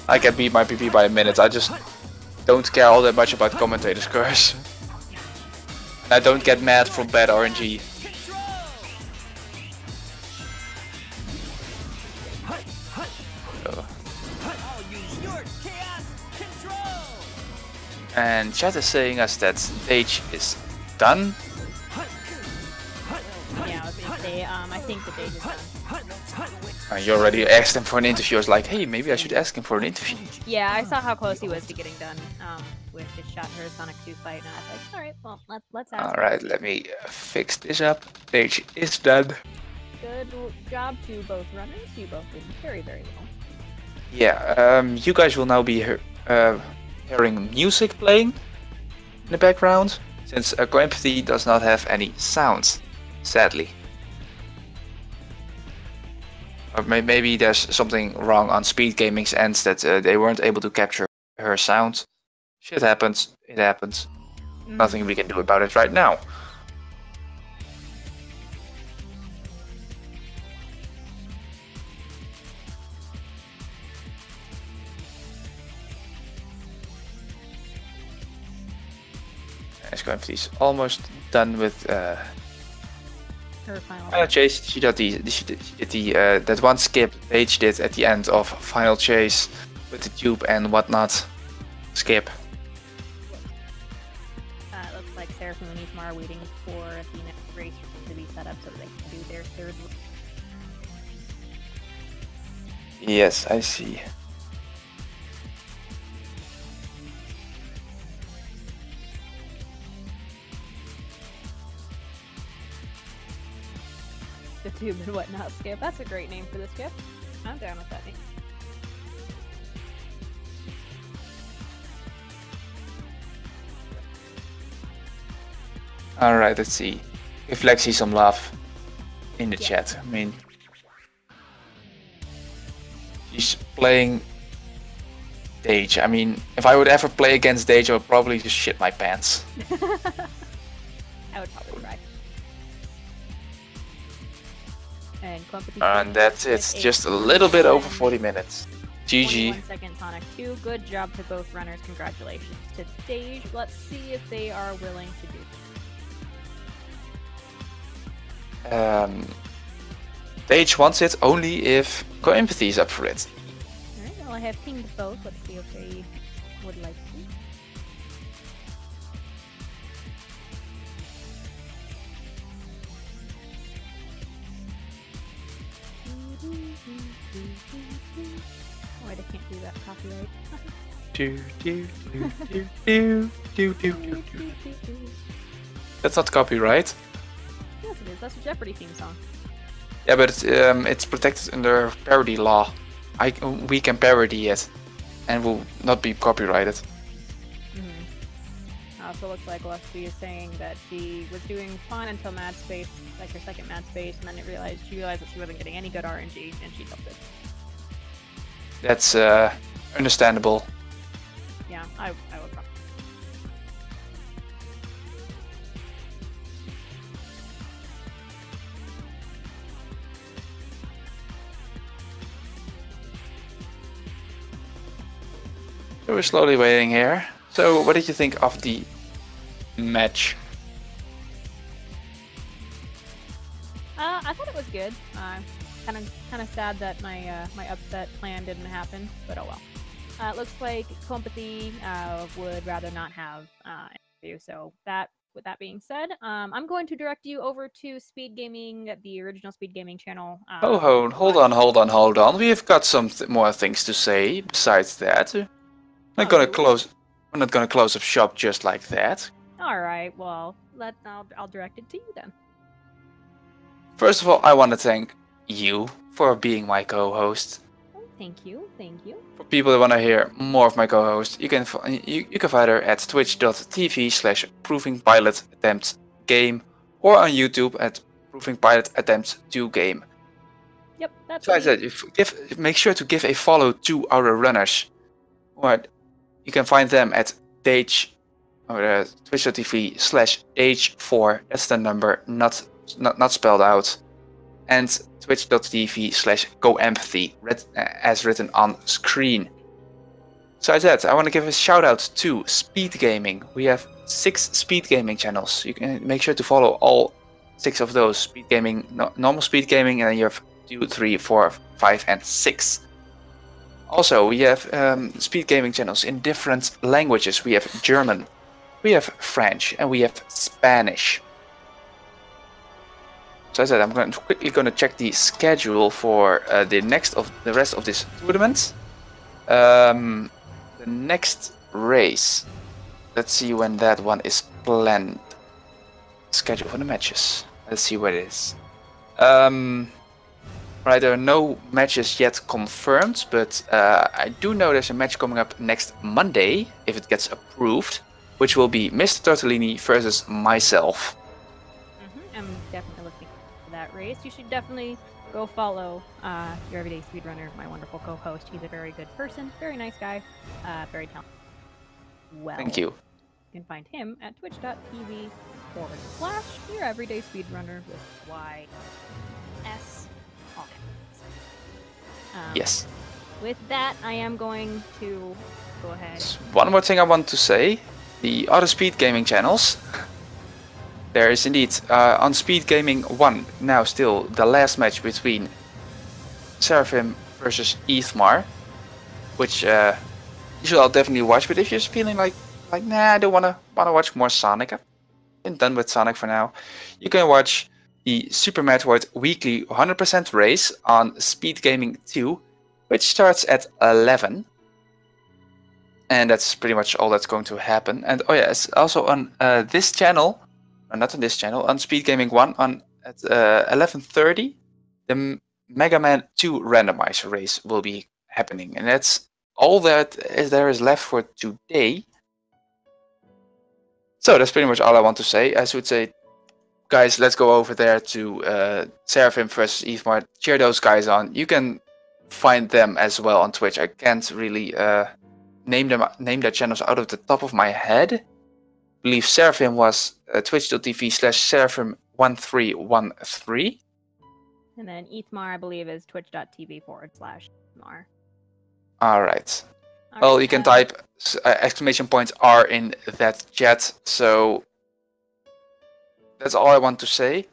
I can beat my PB by a minute. I just don't care all that much about commentators' curse. I don't get mad from bad RNG. And chat is saying us that Dage is done. Yeah, I was gonna say, I think the Dage is done. You already asked him for an interview. I was like, hey, maybe I should ask him for an interview. Yeah, I saw how close he was to getting done with his Shot Her Sonic 2 fight, and I was like, alright, well, let's ask him. Alright, let me fix this up. Dage is done. Good job to both runners. You both did very, very well. Yeah, you guys will now be hearing music playing in the background, since CoEmpathy does not have any sound, sadly. Or maybe there's something wrong on Speedgaming's end that they weren't able to capture her sound. Shit happens, it happens. Nothing we can do about it right now. CoEmpathy's almost done with Her final chase. She did that one skip Dage did at the end of Final Chase with the tube and whatnot. Skip. It looks like Seraphim and Ismar are waiting for the next race to be set up so they can do their third. Yes, I see. YouTube and whatnot skip. That's a great name for the skip. I'm down with that name. Alright, let's see. Give Lexi some love in the Yeah. chat. I mean, she's playing Dage. I mean, if I would ever play against Dage, I would probably just shit my pants. I would probably try. And CoEmpathy. And that's it. with Just a little bit over 40 minutes. GG. 21 second Sonic 2. Good job to both runners. Congratulations to Dage. Let's see if they are willing to do Dage wants it only if CoEmpathy is up for it. Alright, well I have pinged both. Let's see if they would like to. Oh, I can't do that copyright. Do, do, do, do, do, do, do, do, do. That's not copyright. Yes, it is. That's a Jeopardy theme song. Yeah, but it's protected under parody law. We can parody it, and will not be copyrighted. So it looks like Leslie is saying that she was doing fine until Mad Space, like her second Mad Space, and then she realized that she wasn't getting any good RNG, and she tilted. That's understandable. Yeah, I would probably. So we're slowly waiting here. So, what did you think of the match? I thought it was good. Kind of sad that my my upset plan didn't happen, but oh well. It looks like CoEmpathy would rather not have an interview. So with that being said, I'm going to direct you over to Speedgaming, the original Speedgaming channel. Oh, hold on. We've got some more things to say besides that. We're not gonna close up shop just like that. All right. Well, I'll direct it to you then. First of all, I want to thank you for being my co-host. Oh, thank you. For people that want to hear more of my co-host, you can find her at twitch.tv/provingpilotattemptgame or on YouTube at provingpilotattempts2game. Yep, that's So I said, make sure to give a follow to our runners. Or you can find them at Dage or twitch.tv/Dage4. That's the number, not spelled out. And twitch.tv/CoEmpathy, as written on screen. Besides that, I want to give a shout out to Speedgaming. We have 6 Speedgaming channels. You can make sure to follow all 6 of those. Speedgaming, normal Speedgaming, and then you have 2, 3, 4, 5, and 6. Also, we have Speedgaming channels in different languages. We have German, we have French, and we have Spanish. So I said I'm quickly going to check the schedule for the rest of this tournament. The next race. Let's see when that one is planned. Schedule for the matches. Let's see where it is. Right, there are no matches yet confirmed, but I do know there's a match coming up next Monday, if it gets approved, which will be Mr. Tortellini versus myself. I'm definitely looking for that race. You should definitely go follow your everyday speedrunner, my wonderful co-host. He's a very good person, very nice guy, very talented. Well, Thank you. You can find him at twitch.tv/your everyday speedrunner with YS. Yes. With that, I am going to go ahead. One more thing I want to say. The other Speedgaming channels. There is indeed on Speedgaming 1 now still the last match between Seraphim versus Ethmar, which you should all definitely watch. But if you're feeling like nah, I don't wanna watch more Sonic, I've been done with Sonic for now. You can watch the Super Metroid Weekly 100% race on Speedgaming 2, which starts at 11. And that's pretty much all that's going to happen. And oh yes, also on this channel, or not on this channel, on Speedgaming 1 at 11:30, the Mega Man 2 randomizer race will be happening, and that's all that there is left for today. So that's pretty much all I want to say. I should say, guys, let's go over there to Seraphim vs. Evemark. Cheer those guys on. You can find them as well on Twitch. I can't really name their channels out of the top of my head. I believe Seraphim was twitch.tv/Seraphim1313. And then Ethmar, I believe, is twitch.tv/Ethmar. Alright. Well, you can type exclamation points R in that chat. So that's all I want to say.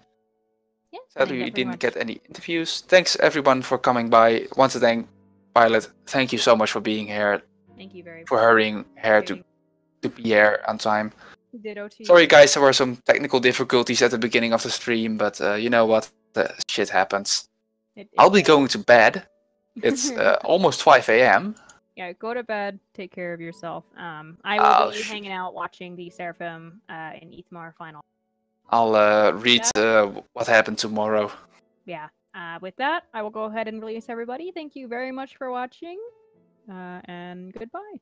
Yeah, Sadly, we didn't get any interviews. Thanks everyone for coming by. Once again, Violet, thank you so much for being here. Thank you very much. For hurrying here to be here on time. Ditto to you. Sorry guys, there were some technical difficulties at the beginning of the stream, but you know what? Shit happens. I'll be going to bed. It's almost 5 AM. Yeah, go to bed. Take care of yourself. I will be hanging out watching the Seraphim and Ethmar final. I'll read what happened tomorrow. Yeah. With that, I will go ahead and release everybody. Thank you very much for watching, and goodbye.